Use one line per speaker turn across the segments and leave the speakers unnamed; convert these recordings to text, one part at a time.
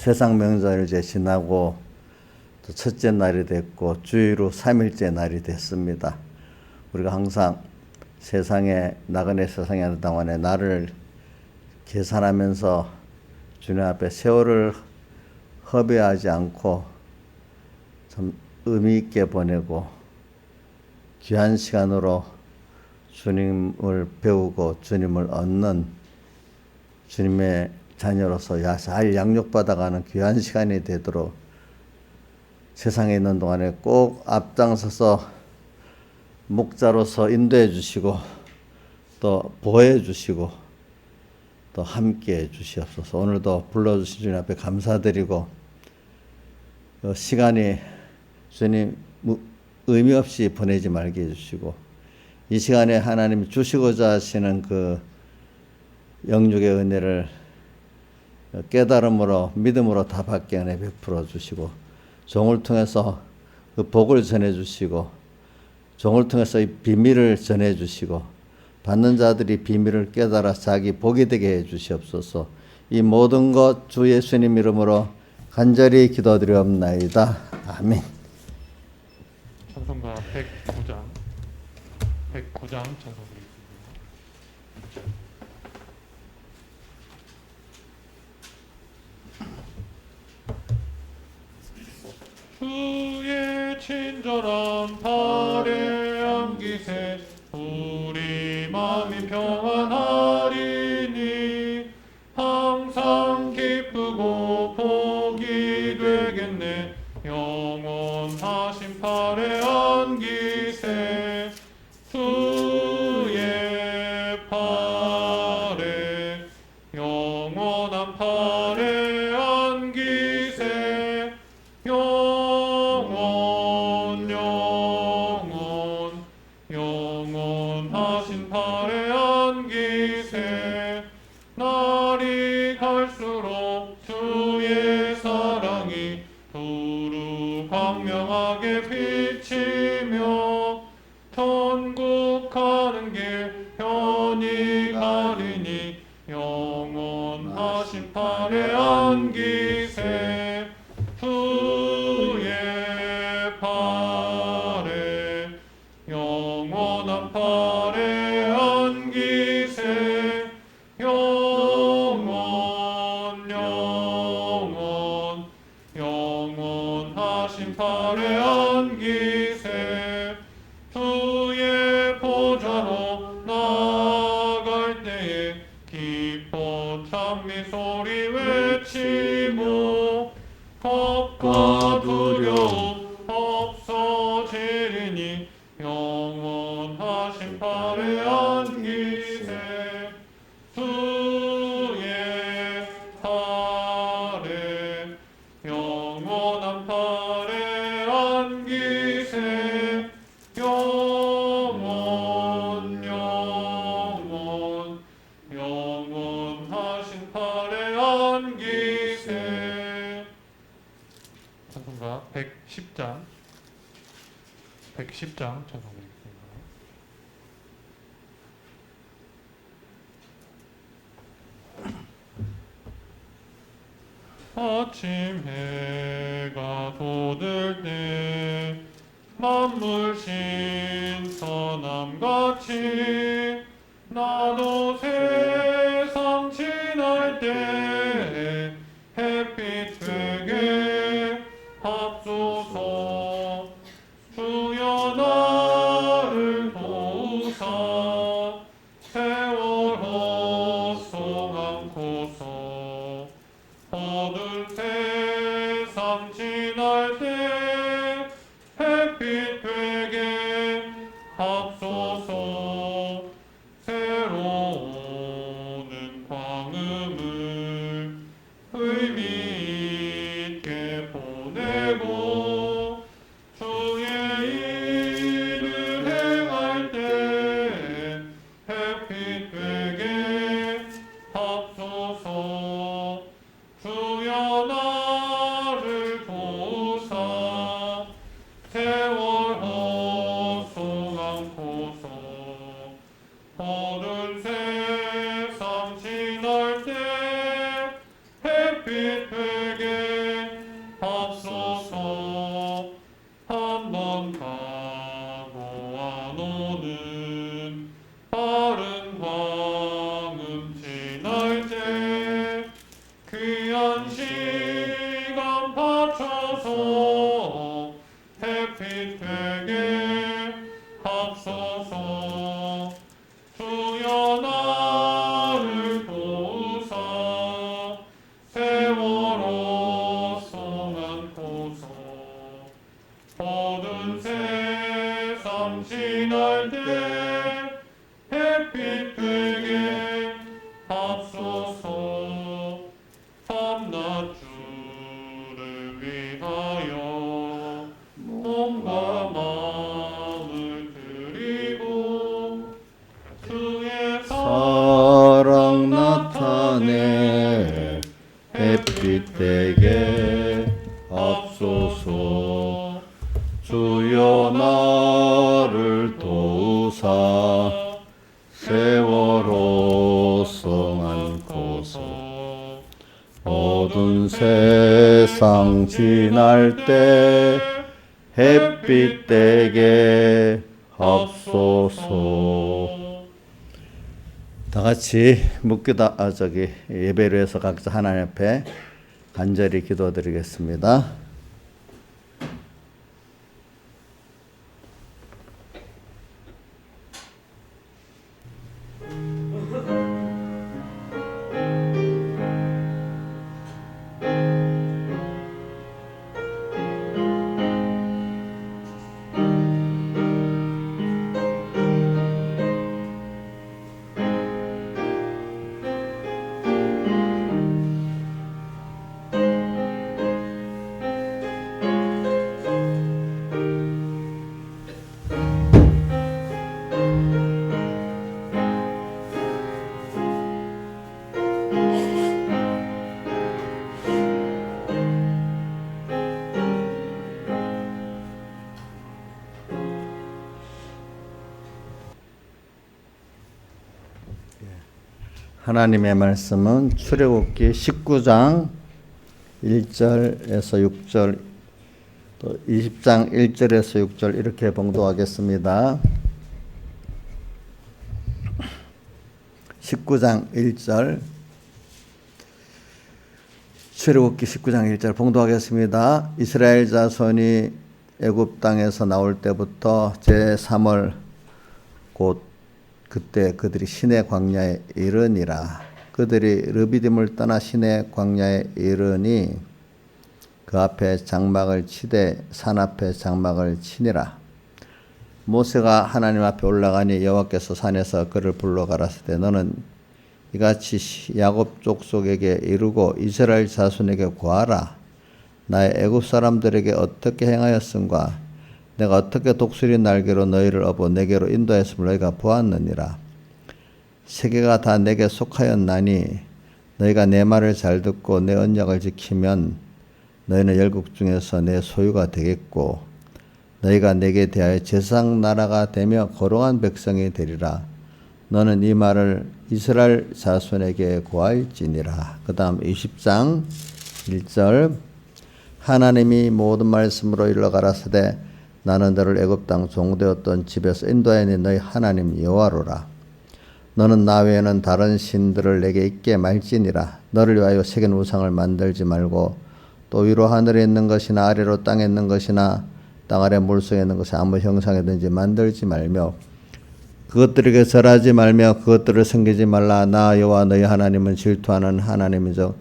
세상 명절 이제 지나고 또 첫째 날이 됐고 주일 후 3일째 날이 됐습니다. 우리가 항상 나그네 세상에 하는 동안에 날을 계산하면서 주님 앞에 세월을 허비하지 않고 좀 의미 있게 보내고 귀한 시간으로 주님을 배우고 주님을 얻는 주님의 자녀로서 잘 양육받아가는 귀한 시간이 되도록 세상에 있는 동안에 꼭 앞장서서 목자로서 인도해 주시고 또 보호해 주시고 또 함께 해 주시옵소서. 오늘도 불러주신 주님 앞에 감사드리고 시간이 주님 의미 없이 보내지 말게 해주시고 이 시간에 하나님이 주시고자 하시는 그 영육의 은혜를 깨달음으로 믿음으로 다 받게 은혜 베풀어 주시고 종을 통해서 그 복을 전해 주시고 종을 통해서 이 비밀을 전해 주시고 받는 자들이 비밀을 깨달아 자기 복이 되게 해 주시옵소서. 이 모든 것 주 예수님 이름으로 간절히 기도드리옵나이다. 아멘.
찬송가 109장 찬송드리겠습니다. 주의 친절한 발에 안기세 우리 마음이 평안하리니 항상 기쁘고 복이 되겠네. 영원하신 팔에 안기세 주의 팔에 영원한 팔에 안기세 영원하신 팔에 안기세 날이 갈수록 주의 사랑이 두루 광명하게 비치며 천국 가는 길 편히 가리니 영원하신 팔에 안기세 주의 팔에 영원한 팔에 안기세 영원하신 팔에 안기세 주의 보좌로 나아갈 때에 기뻐 찬미 소리 외치고 겁과 두려움 없어지리니 영원하신 팔에 안기세 주의 팔에 영원한 팔에 안기세 영원하신 팔에 안기세. 찬송가 110장 찬송드리겠습니다. 아침 해가 돋을 때 만물 신선함같이 나도 세상 지날 때 햇빛 되게 합소서 주여 나를 도우사 세월 헛송 않고서 어두운 세상 지날 때 햇빛 되게 합소서 새로운 광음을 의미 있게 보내고 주의 일을 행할 때 햇빛 되게 합소서 주여 나를 도우사 세월 헛송 않고서 어두운 세상 지날 때 햇빛 되게
햇빛 되게 앞소서. 주여 나를 도우사 세월호 성안고서. 어두운 세상 지날 때 햇빛 되게 앞소서. 다 같이 예배를 해서 각자 하나님 앞에 간절히 기도드리겠습니다. 하나님의 말씀은 출애굽기 19장 1절에서 6절, 또 20장 1절에서 6절 이렇게 봉독하겠습니다. 19장 1절, 출애굽기 19장 1절 봉독하겠습니다. 이스라엘 자손이 애굽 땅에서 나올 때부터 제3월 곧 그때 그들이 시내 광야에 이르니라. 그들이 르비딤을 떠나 시내 광야에 이르니 그 앞에 장막을 치되 산 앞에 장막을 치니라. 모세가 하나님 앞에 올라가니 여호와께서 산에서 그를 불러 가라사대 너는 이같이 야곱 족속에게 이르고 이스라엘 자손에게 고하라. 나의 애굽 사람들에게 어떻게 행하였음과 내가 어떻게 독수리 날개로 너희를 업어 내게로 인도하였음을 너희가 보았느니라. 세계가 다 내게 속하였나니 너희가 내 말을 잘 듣고 내 언약을 지키면 너희는 열국 중에서 내 소유가 되겠고 너희가 내게 대하여 제사장 나라가 되며 거룩한 백성이 되리라. 너는 이 말을 이스라엘 자손에게 고할지니라. 그 다음 20장 1절 하나님이 모든 말씀으로 일러 가라사대 나는 너를 애굽 땅 종되었던 집에서 인도하니 너희 하나님 여호와로라. 너는 나 외에는 다른 신들을 내게 있게 말지니라. 너를 위하여 새긴 우상을 만들지 말고 또 위로 하늘에 있는 것이나 아래로 땅에 있는 것이나 땅 아래 물속에 있는 것이 아무 형상이든지 만들지 말며 그것들에게 절하지 말며 그것들을 섬기지 말라. 나 여호와 너희 하나님은 질투하는 하나님이죠.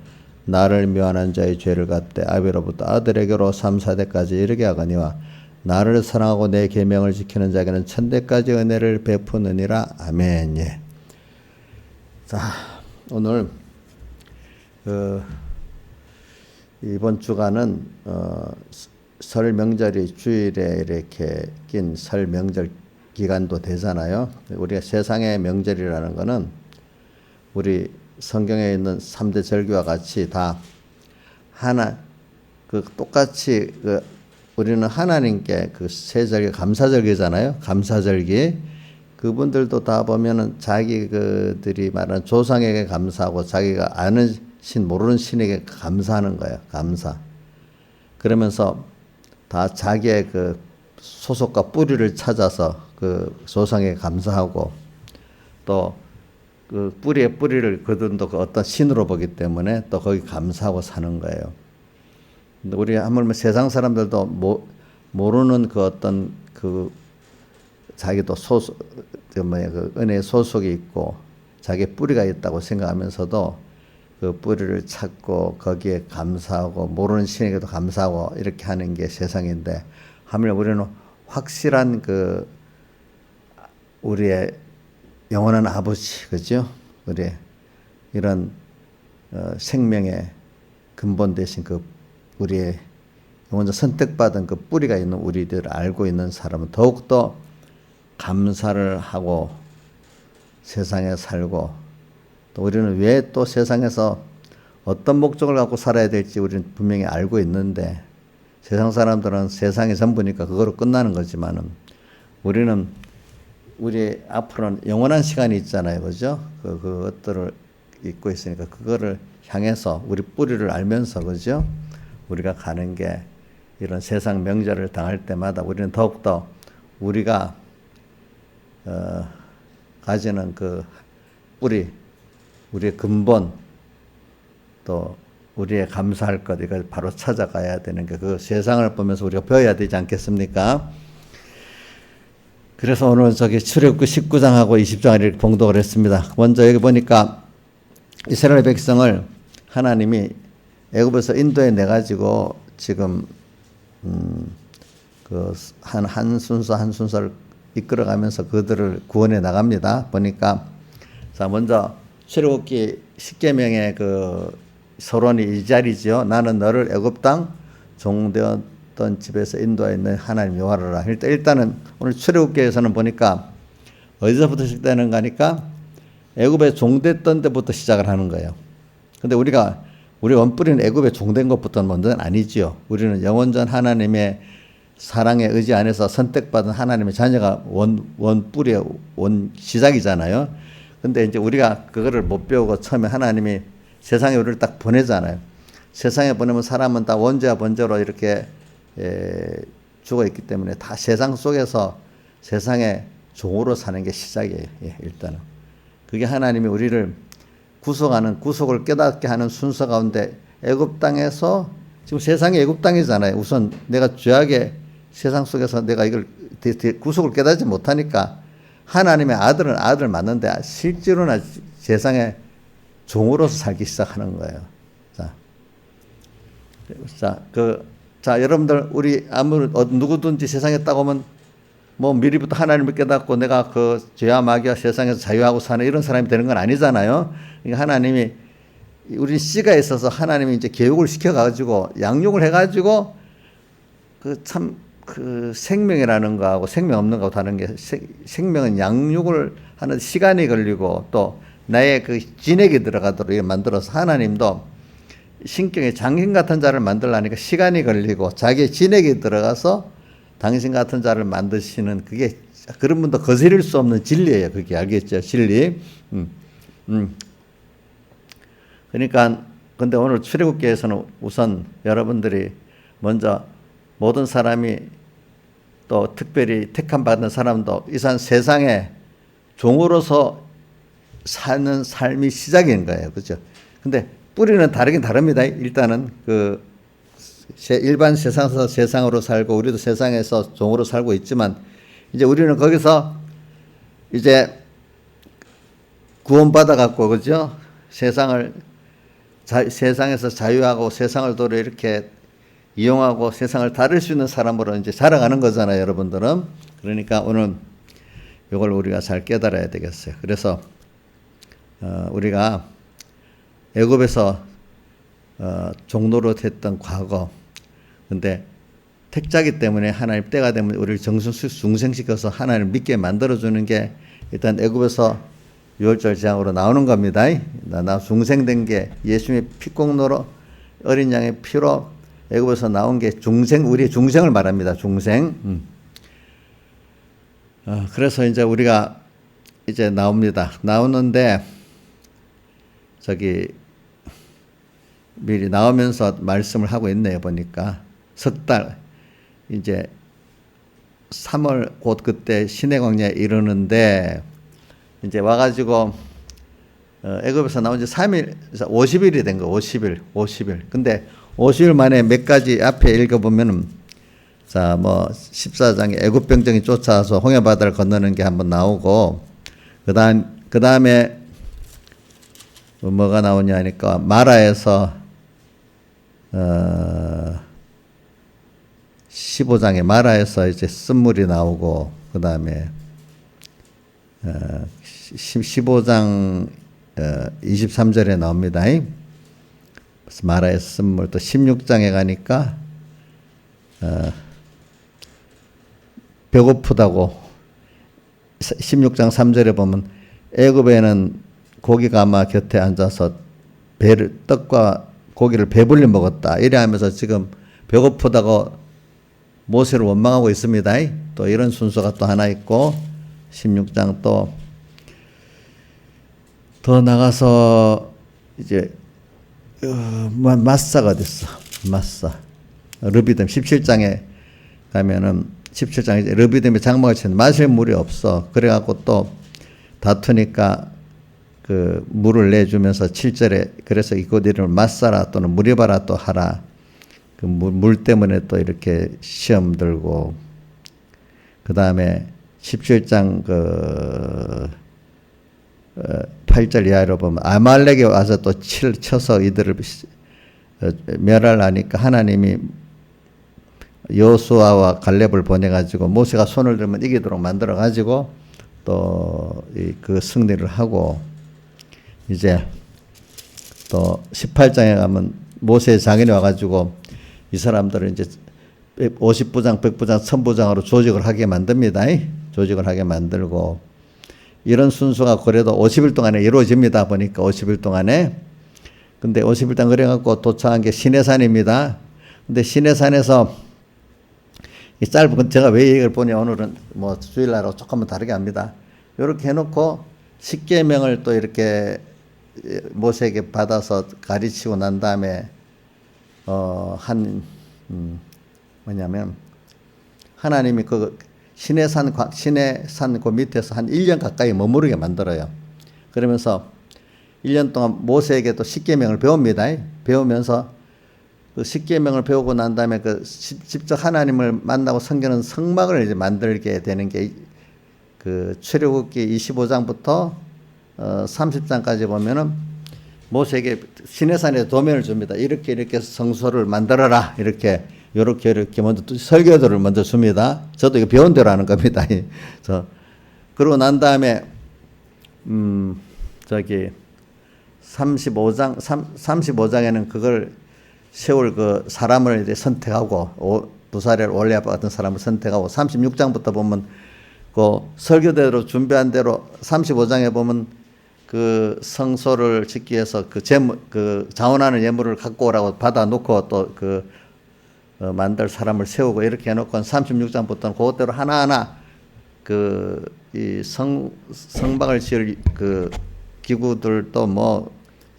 나를 묘하는 자의 죄를 갚되 아비로부터 아들에게로 3, 4대까지 이르게 하거니와 나를 사랑하고 내 계명을 지키는 자에게는 1000대까지 은혜를 베푸느니라. 아멘. 예. 자, 오늘 이번 주간은 설 명절이 주일에 이렇게 낀 설 명절 기간도 되잖아요. 우리가 세상의 명절이라는 거는 우리 성경에 있는 3대 절기와 같이 다 하나 똑같이 우리는 하나님께 세 절기 감사절기잖아요. 감사절기. 그분들도 다 보면은 자기 그들이 말하는 조상에게 감사하고 자기가 아는 신 모르는 신에게 감사하는 거예요. 감사. 그러면서 다 자기의 소속과 뿌리를 찾아서 조상에게 감사하고 또 뿌리의 뿌리를 그들도 어떤 신으로 보기 때문에 또 거기 감사하고 사는 거예요. 우리 하물며 세상 사람들도 모르는 어떤 자기도 은혜의 소속이 있고 자기 뿌리가 있다고 생각하면서도 그 뿌리를 찾고 거기에 감사하고 모르는 신에게도 감사하고 이렇게 하는 게 세상인데 하물며 우리는 확실한 우리의 영원한 아버지, 그죠? 우리의 이런 생명의 근본 되신 우리의 영원적 선택받은 뿌리가 있는 우리들을 알고 있는 사람은 더욱더 감사를 하고 세상에 살고 또 우리는 왜 또 세상에서 어떤 목적을 갖고 살아야 될지 우리는 분명히 알고 있는데 세상 사람들은 세상이 전부니까 그거로 끝나는 거지만은 우리는 우리 앞으로는 영원한 시간이 있잖아요. 그죠? 그것들을 잊고 있으니까 그거를 향해서 우리 뿌리를 알면서 그죠? 우리가 가는 게 이런 세상 명절을 당할 때마다 우리는 더욱더 우리가 가지는 그 뿌리, 우리의 근본, 또 우리의 감사할 것 이걸 바로 찾아가야 되는 게 그 세상을 보면서 우리가 배워야 되지 않겠습니까? 그래서 오늘 저기 출애굽기 19장하고 20장을 이렇게 봉독을 했습니다. 먼저 여기 보니까 이스라엘 백성을 하나님이 애굽에서 인도해 내 가지고 지금 그 한 순서 한 순서를 이끌어가면서 그들을 구원해 나갑니다. 보니까 자 먼저 출애굽기 10계명의 그 서론이 이 자리지요. 나는 너를 애굽 땅 종되었던 집에서 인도하여 있는 하나님 여호와라. 일단은 오늘 출애굽기에서는 보니까 어디서부터 시작되는가 하니까 애굽에 종됐던 데부터 시작을 하는 거예요. 근데 우리 원뿌리는 애굽에 종된 것부터는 먼저는 아니지요. 우리는 영원전 하나님의 사랑의 의지 안에서 선택받은 하나님의 자녀가 원뿌리의 원 시작이잖아요. 근데 이제 우리가 그거를 못 배우고 처음에 하나님이 세상에 우리를 딱 보내잖아요. 세상에 보내면 사람은 다 원죄와 번제로 이렇게 죽어 있기 때문에 다 세상 속에서 세상의 종으로 사는 게 시작이에요. 일단은. 그게 하나님이 우리를 구속을 깨닫게 하는 순서 가운데 애굽 땅에서 지금 세상이 애굽 땅이잖아요. 우선 내가 죄악의 세상 속에서 내가 이걸 구속을 깨닫지 못하니까 하나님의 아들은 아들 맞는데 실제로는 세상의 종으로서 살기 시작하는 거예요. 자, 여러분들 우리 누구든지 세상에 딱 오면 뭐 미리부터 하나님을 깨닫고 내가 그 죄와 마귀와 세상에서 자유하고 사는 이런 사람이 되는 건 아니잖아요. 그러니까 하나님이 우리 씨가 있어서 하나님이 이제 교육을 시켜가지고 양육을 해가지고 그 생명이라는 거하고 생명 없는 거하고 다른 게 생명은 양육을 하는 시간이 걸리고 또 나의 그 진액이 들어가도록 만들어서 하나님도 신경에 장인 같은 자를 만들려니까 시간이 걸리고 자기의 진액이 들어가서 당신 같은 자를 만드시는 그게 그런 분도 거스릴 수 없는 진리예요. 그게 알겠죠? 진리. 그러니까 근데 오늘 출애굽기에서는 우선 여러분들이 먼저 모든 사람이 또 특별히 택함 받는 사람도 이 세상에 종으로서 사는 삶이 시작인 거예요. 그죠? 근데 뿌리는 다르긴 다릅니다. 일단은 일반 세상에서 세상으로 살고 우리도 세상에서 종으로 살고 있지만 이제 우리는 거기서 이제 구원받아 갖고 그죠? 세상에서 자유하고 세상을 도로 이렇게 이용하고 세상을 다룰 수 있는 사람으로 이제 자라가는 거잖아요, 여러분들은. 그러니까 오늘 이걸 우리가 잘 깨달아야 되겠어요. 그래서 우리가 애굽에서 종노릇 했던 과거, 근데 택자기 때문에 하나님 때가 되면 우리를 중생시켜서 하나님을 믿게 만들어주는 게 일단 애굽에서 유월절 재앙으로 나오는 겁니다. 나 중생된 게 예수님의 피공로로 어린 양의 피로 애굽에서 나온 게 우리의 중생을 말합니다. 중생. 그래서 이제 우리가 이제 나옵니다. 나오는데 미리 나오면서 말씀을 하고 있네요. 보니까 석 달 이제 3월 곧 그때 시내 광야에 이르는데 이제 와가지고 애굽에서 나온 지 3일, 50일이 된 거. 50일. 근데 50일 만에 몇 가지 앞에 읽어보면은 자, 14장에 애굽 병정이 쫓아와서 홍해바다를 건너는 게 한번 나오고 그 다음에 뭐가 나오냐 하니까 마라에서 15장에 마라에서 이제 쓴물이 나오고 그 다음에 15장 23절에 나옵니다. 마라의 쓴물. 또 16장에 가니까 배고프다고 16장 3절에 보면 애굽에는 고기가 아마 곁에 앉아서 떡과 고기를 배불리 먹었다. 이래 하면서 지금 배고프다고 모세를 원망하고 있습니다. 또 이런 순서가 또 하나 있고 16장 또 더 나가서 이제 마사가 됐어. 마사. 르비딤 17장에 가면은 17장에 르비딤의 장막을 치는데 마실 물이 없어. 그래갖고 또 다투니까 그 물을 내주면서 7절에 그래서 이곳 이름을 마사라 또는 무리바라 또 하라. 그 물 때문에 또 이렇게 시험 들고 그 다음에 17장 8절 이하로 보면 아말렉에 와서 또 쳐서 이들을 멸하려니까 하나님이 여호수아와 갈렙을 보내가지고 모세가 손을 들면 이기도록 만들어가지고 또 그 승리를 하고 이제 또 18장에 가면 모세의 장인이 와가지고 이 사람들을 이제 50부장, 100부장, 1000부장으로 조직을 하게 만듭니다. 조직을 하게 만들고 이런 순서가 그래도 50일 동안에 이루어집니다. 보니까 50일 동안에. 근데 50일 동안 그래갖고 도착한 게 시내산입니다. 근데 시내산에서 이 짧은 제가 왜 이걸 보냐 오늘은 뭐 주일날하고 조금은 다르게 합니다. 이렇게 해놓고 십계명을 또 이렇게 모세에게 받아서 가르치고 난 다음에 뭐냐면 하나님이 그 시내산 그 밑에서 한 1년 가까이 머무르게 만들어요. 그러면서 1년 동안 모세에게 또 십계명을 배웁니다. 배우면서 그 십계명을 배우고 난 다음에 그 직접 하나님을 만나고 섬기는 성막을 이제 만들게 되는 게 그 출애굽기 25장부터 30장까지 보면은 모세에게 시내산에 도면을 줍니다. 이렇게 성소를 만들어라. 이렇게 먼저 설교들을 먼저 줍니다. 저도 이거 배운 대로 하는 겁니다. 그러고 난 다음에 35장에는 그걸 세울 그 사람을 이제 선택하고 부사렐 올리아바 같은 사람을 선택하고 36장부터 보면 그 설교대로 준비한 대로 35장에 보면 그 성소를 짓기 위해서 그 자원하는 예물을 갖고 오라고 받아놓고 또 만들 사람을 세우고 이렇게 해놓고 36장부터는 그것대로 하나하나 이 성막을 지을 그 기구들도 뭐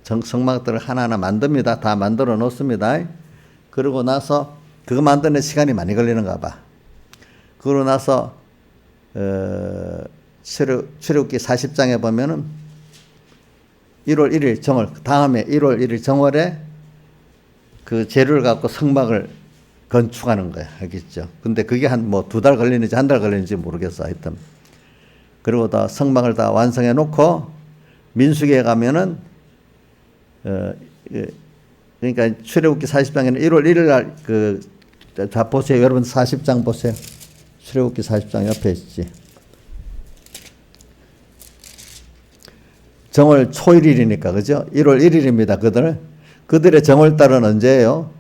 성막들을 하나하나 만듭니다. 다 만들어 놓습니다. 그러고 나서 그거 만드는 시간이 많이 걸리는가 봐. 그러고 나서 출애굽기 40장에 보면은 1월 1일 정월 다음에 1월 1일 정월에 그 재료를 갖고 성막을 건축하는 거야. 알겠죠? 근데 그게 한 뭐 2달 걸리는지 1달 걸리는지 모르겠어. 하여튼. 그리고 다 성막을 다 완성해 놓고 민수기에 가면은 그러니까 출애굽기 40장에는 1월 1일 날 다 보세요. 여러분 40장 보세요. 출애굽기 40장 옆에 있지. 정월 초일일이니까 그죠? 1월 1일입니다. 그들의 정월달은 언제예요?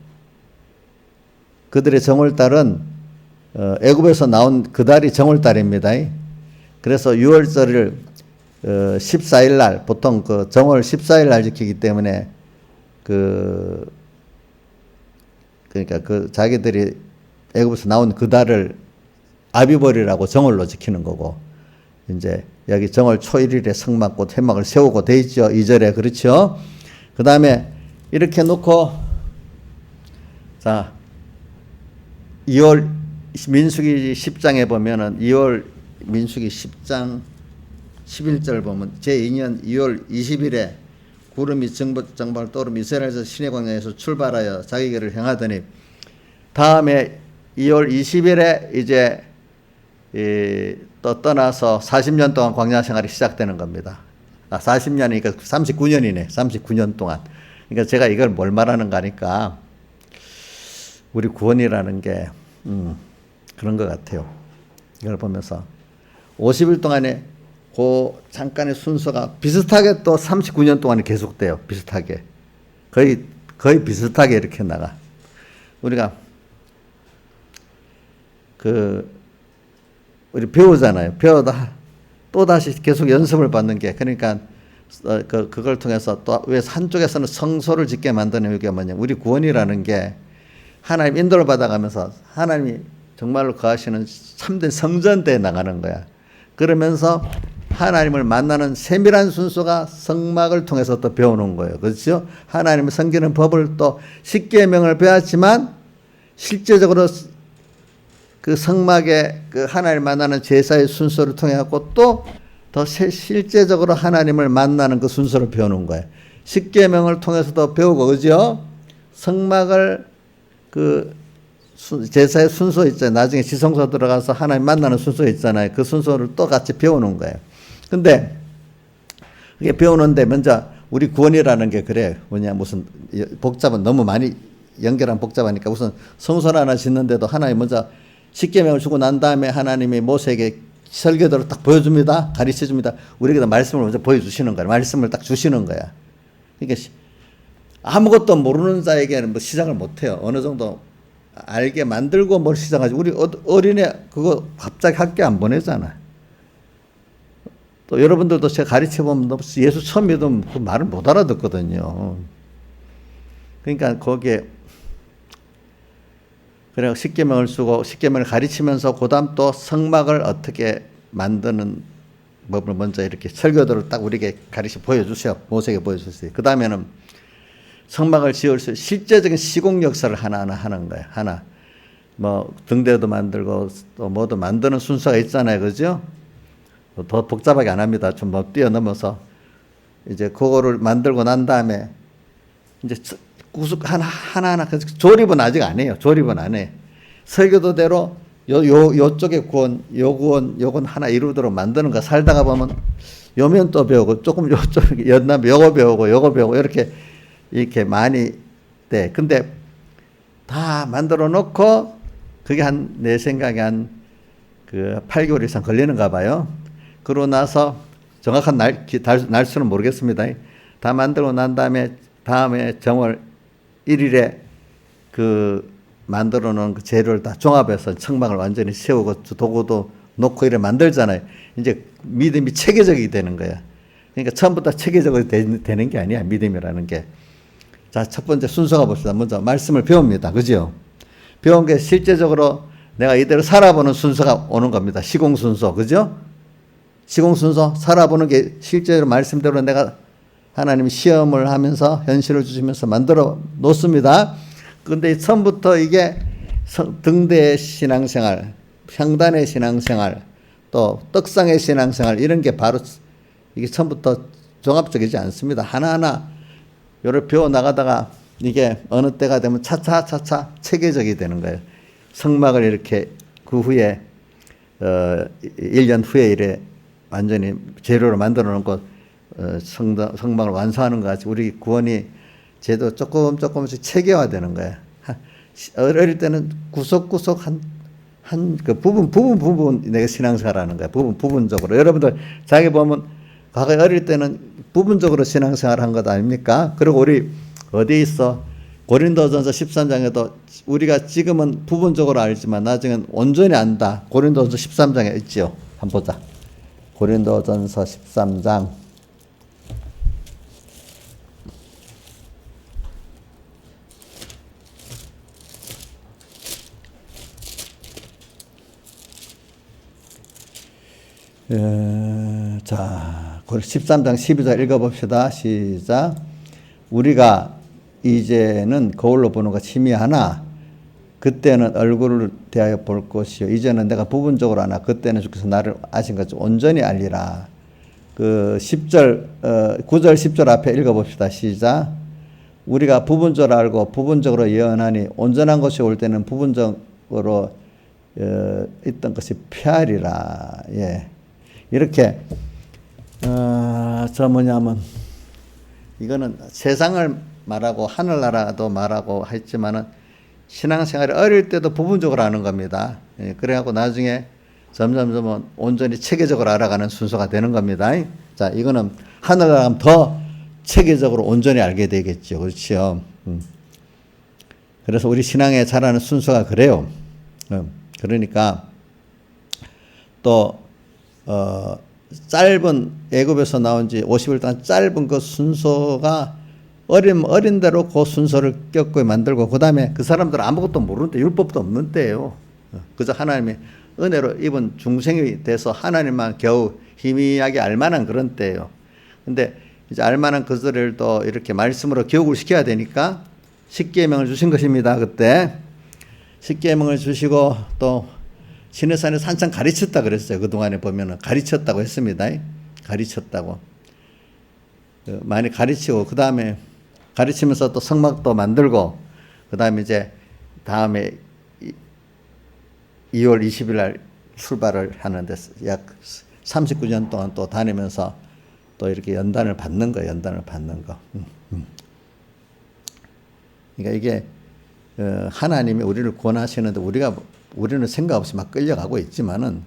그들의 정월달은 애굽에서 나온 그 달이 정월달입니다. 그래서 6월절을 14일 날 보통 그 정월 14일 날 지키기 때문에 그러니까 그 자기들이 애굽에서 나온 그 달을 아비벌이라고 정월로 지키는 거고 이제 여기 정월 초일일에 성막꽃 회막을 세우고 돼 있죠. 2절에 그렇죠. 그 다음에 이렇게 놓고 자 2월 민수기 10장에 보면은 2월 민수기 10장 11절 보면 제2년 2월 20일에 구름이 정박을 떠오르며 이스라엘에서 시내 광야에서 출발하여 자기 길을 향하더니 다음에 2월 20일에 이제 또 떠나서 40년 동안 광야 생활이 시작되는 겁니다. 40년이니까 39년이네. 39년 동안. 그러니까 제가 이걸 뭘 말하는가 하니까 우리 구원이라는 게 그런 것 같아요. 이걸 보면서 50일 동안에 그 잠깐의 순서가 비슷하게 또 39년 동안이 계속돼요. 비슷하게. 거의 비슷하게 이렇게 나가. 우리가 우리 배우잖아요. 배우다 또 다시 계속 연습을 받는 게 그러니까 그걸 통해서 또 왜 한쪽에서는 성소를 짓게 만드는 게 뭐냐. 우리 구원이라는 게 하나님 인도를 받아가면서 하나님이 정말로 거하시는 참된 성전대에 나가는 거야. 그러면서 하나님을 만나는 세밀한 순서가 성막을 통해서 또 배우는 거예요. 그렇죠? 하나님을 섬기는 법을 또 십계명을 배웠지만 실제적으로 그 성막에 그 하나님을 만나는 제사의 순서를 통해 갖고 또 더 실제적으로 하나님을 만나는 그 순서를 배우는 거예요. 십계명을 통해서도 배우고, 그죠? 성막을 그 제사의 순서 있잖아요. 나중에 지성소 들어가서 하나님 만나는 순서 있잖아요. 그 순서를 또 같이 배우는 거예요. 근데 그게 배우는데 먼저 우리 구원이라는 게 그래. 뭐냐, 무슨 복잡한, 너무 많이 연결한 복잡하니까 우선 성소를 하나 짓는데도 하나님 먼저 십계명을 주고 난 다음에 하나님이 모세에게 설계도를 딱 보여줍니다. 가르쳐줍니다. 우리에게 말씀을 먼저 보여주시는 거야. 말씀을 딱 주시는 거야. 그러니까 아무것도 모르는 자에게는 뭐 시작을 못해요. 어느 정도 알게 만들고 뭘 시작하지. 우리 어린애 그거 갑자기 학교 안 보내잖아. 또 여러분들도 제가 가르쳐보면 예수 처음 믿으면 그 말을 못 알아듣거든요. 그러니까 거기에 그래 십계명을 쓰고 십계명을 가르치면서 그다음 또 성막을 어떻게 만드는 법을 먼저 이렇게 설교도를 딱 우리에게 가르쳐 보여주세요. 모세에게 보여주세요. 그 다음에는 성막을 지을 수 실제적인 시공 역사를 하나하나 하는 거예요. 하나 뭐 등대도 만들고 또 뭐도 만드는 순서가 있잖아요, 그죠? 더 복잡하게 안 합니다. 좀 뭐 뛰어넘어서 이제 그거를 만들고 난 다음에 이제 구석 하나하나 조립은 아직 안 해요. 조립은 안 해. 설교도대로 요쪽에 구원, 요건 하나 이루도록 만드는 거 살다가 보면 요면 또 배우고 조금 요쪽 연남 요거 배우고 이렇게 많이 돼. 근데 다 만들어 놓고 그게 내 생각에 그 8개월 이상 걸리는가 봐요. 그러고 나서 정확한 날수는 모르겠습니다. 다 만들고 난 다음에 정월 1일에 그 만들어 놓은 그 재료를 다 종합해서 청막을 완전히 세우고 도구도 놓고 이래 만들잖아요. 이제 믿음이 체계적이 되는 거야. 그러니까 처음부터 체계적으로 되는 게 아니야, 믿음이라는 게. 자, 첫 번째 순서가 봅시다. 먼저 말씀을 배웁니다. 그죠? 배운 게 실제적으로 내가 이대로 살아보는 순서가 오는 겁니다. 시공 순서. 그죠? 시공 순서 살아보는 게 실제로 말씀대로 내가 하나님이 시험을 하면서 현실을 주시면서 만들어 놓습니다. 그런데 처음부터 이게 등대의 신앙생활, 평단의 신앙생활, 또 떡상의 신앙생활 이런 게 바로 이게 처음부터 종합적이지 않습니다. 하나하나 요를 배워 나가다가 이게 어느 때가 되면 차차 체계적이 되는 거예요. 성막을 이렇게 그 후에 1년 후에 이래 완전히 재료로 만들어 놓고 성막을 완성하는 것 같이 우리 구원이 제도 조금씩 체계화되는 거야. 어릴 때는 구석구석 그 부분 내가 신앙생활하는 거야. 부분적으로. 여러분들 자기 보면 과거에 어릴 때는 부분적으로 신앙생활한 것 아닙니까? 그리고 우리 어디 있어? 고린도전서 13장에도 우리가 지금은 부분적으로 알지만 나중엔 온전히 안다. 고린도전서 13장에 있지요. 한번 보자. 고린도전서 13장. 자, 13장 12절 읽어봅시다. 시작. 우리가 이제는 거울로 보는 것 희미하나 그때는 얼굴을 대하여 볼 것이요 이제는 내가 부분적으로 하나 그때는 주께서 나를 아신 것 온전히 알리라. 그 10절 9절 10절 앞에 읽어봅시다. 시작. 우리가 부분적으로 알고 부분적으로 예언하니 온전한 것이 올 때는 부분적으로 있던 것이 폐하리라. 예. 이렇게 저 뭐냐면 이거는 세상을 말하고 하늘나라도 말하고 했지만은 신앙생활을 어릴 때도 부분적으로 하는 겁니다. 예, 그래갖고 나중에 점점 온전히 체계적으로 알아가는 순서가 되는 겁니다. 자, 이거는 하늘나라면 더 체계적으로 온전히 알게 되겠죠. 그렇죠. 그래서 우리 신앙에 자라는 순서가 그래요. 그러니까 또 짧은 애굽에서 나온 지 50일 동안 짧은 그 순서가 어린 대로 그 순서를 꺾고 만들고 그다음에 그 사람들은 아무것도 모르는데 율법도 없는 때예요. 그저 하나님의 은혜로 입은 중생이 돼서 하나님만 겨우 희미하게 알만한 그런 때예요. 근데 이제 알만한 그들을 또 이렇게 말씀으로 교육을 시켜야 되니까 십계명을 주신 것입니다. 그때 십계명을 주시고 또 시내산에서 한참 가르쳤다 그랬어요. 그동안에 보면은 가르쳤다고 했습니다. 가르쳤다고. 많이 가르치고 그 다음에 가르치면서 또 성막도 만들고 그 다음에 이제 다음에 2월 20일 날 출발을 하는데 약 39년 동안 또 다니면서 또 이렇게 연단을 받는 거, 연단을 받는 거. 그러니까 이게 하나님이 우리를 구원하시는데 우리는 생각 없이 막 끌려가고 있지만은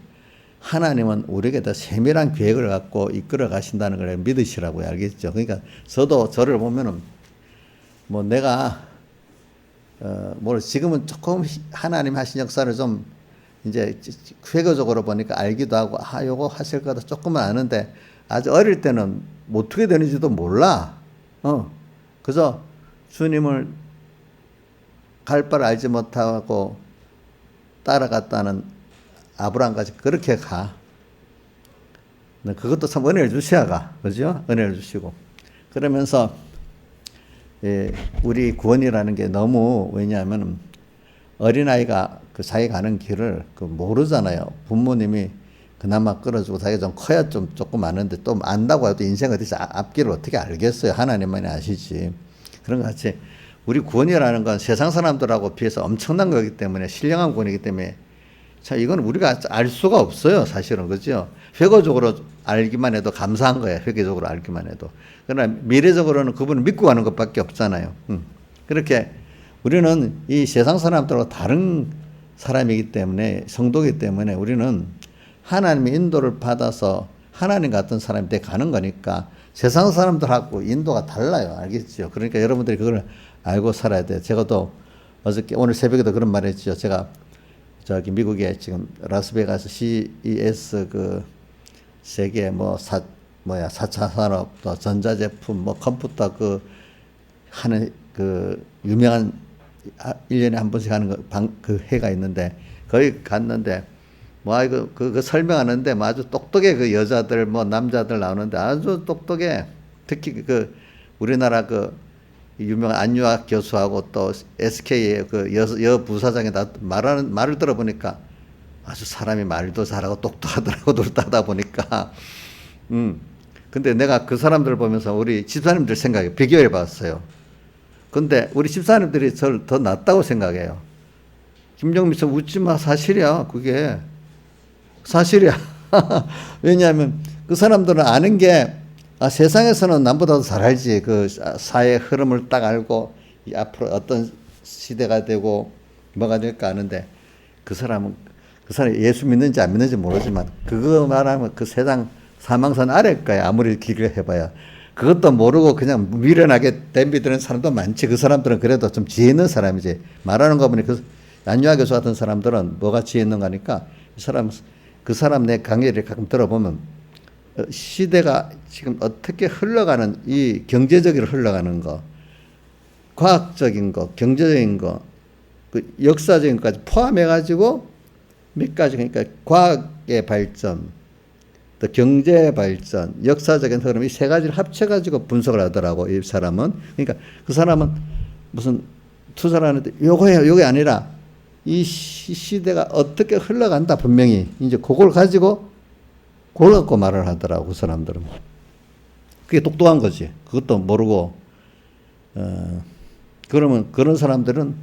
하나님은 우리에게 더 세밀한 계획을 갖고 이끌어 가신다는 걸 믿으시라고요. 알겠죠? 그러니까 저를 보면은 뭐 내가 뭐 지금은 조금 하나님 하신 역사를 좀 이제 회거적으로 보니까 알기도 하고 요거 하실 거다 조금은 아는데 아주 어릴 때는 어떻게 되는지도 몰라. 그저 주님을 갈 바를 알지 못하고 따라갔다는 아브라함까지 그렇게 가. 그것도 참 은혜를 주셔야 가. 그죠? 은혜를 주시고. 그러면서, 우리 구원이라는 게 너무, 왜냐하면 어린아이가 그 자기 가는 길을 모르잖아요. 부모님이 그나마 끌어주고 자기가 좀 커야 좀 조금 아는데 또 안다고 해도 인생 어디서 앞길을 어떻게 알겠어요. 하나님만이 아시지. 그런 것 같이 우리 구원이라는 건 세상 사람들하고 비해서 엄청난 거기 때문에 신령한 구원이기 때문에 참 이건 우리가 알 수가 없어요. 사실은. 그죠? 회고적으로 알기만 해도 감사한 거예요. 회계적으로 알기만 해도. 그러나 미래적으로는 그분을 믿고 가는 것밖에 없잖아요. 그렇게 우리는 이 세상 사람들하고 다른 사람이기 때문에 성도이기 때문에 우리는 하나님의 인도를 받아서 하나님 같은 사람이 돼 가는 거니까 세상 사람들하고 인도가 달라요. 알겠죠? 그러니까 여러분들이 그걸 알고 살아야 돼요. 제가 또 오늘 새벽에도 그런 말 했죠. 제가 저기 미국에 지금 라스베가스 CES 그 세계 4차 산업 또 전자제품 컴퓨터 하는 유명한 1년에 한 번씩 하는 그 해가 있는데 거기 갔는데 그 설명하는데 아주 똑똑해. 그 여자들 남자들 나오는데 아주 똑똑해. 특히 우리나라 유명한 안유학 교수하고 또 SK의 여 부사장이 다 말을 들어보니까 아주 사람이 말도 잘하고 똑똑하더라고. 놀다 보니까. 근데 내가 그 사람들을 보면서 우리 집사님들 생각에 비교해 봤어요. 근데 우리 집사님들이 저를 더 낫다고 생각해요. 김정민 씨 웃지 마. 사실이야. 그게. 사실이야. 왜냐하면 그 사람들은 아는 게 세상에서는 남보다도 잘 알지. 그 사회의 흐름을 딱 알고 앞으로 어떤 시대가 되고 뭐가 될까 아는데 그 사람이 예수 믿는지 안 믿는지 모르지만 그거 말하면 그 세상 사망선 아래일 거야. 아무리 길게 해봐야. 그것도 모르고 그냥 미련하게 덤비드는 사람도 많지. 그 사람들은 그래도 좀 지혜 있는 사람이지. 말하는 거 보니 안유아 교수 같은 사람들은 뭐가 지혜 있는가 하니까 그 사람 내 강의를 가끔 들어보면 시대가 지금 어떻게 흘러가는 이 경제적으로 흘러가는 거, 과학적인 거, 경제적인 거, 역사적인 것까지 포함해가지고 몇 가지 그러니까 과학의 발전, 또 경제의 발전, 역사적인 흐름 이 세 가지를 합쳐가지고 분석을 하더라고 이 사람은. 그러니까 그 사람은 무슨 투자를 하는데 요게 아니라 이 시대가 어떻게 흘러간다 분명히 이제 그걸 가지고 말을 하더라고 그 사람들은. 그게 똑똑한 거지. 그것도 모르고 그러면 그런 사람들은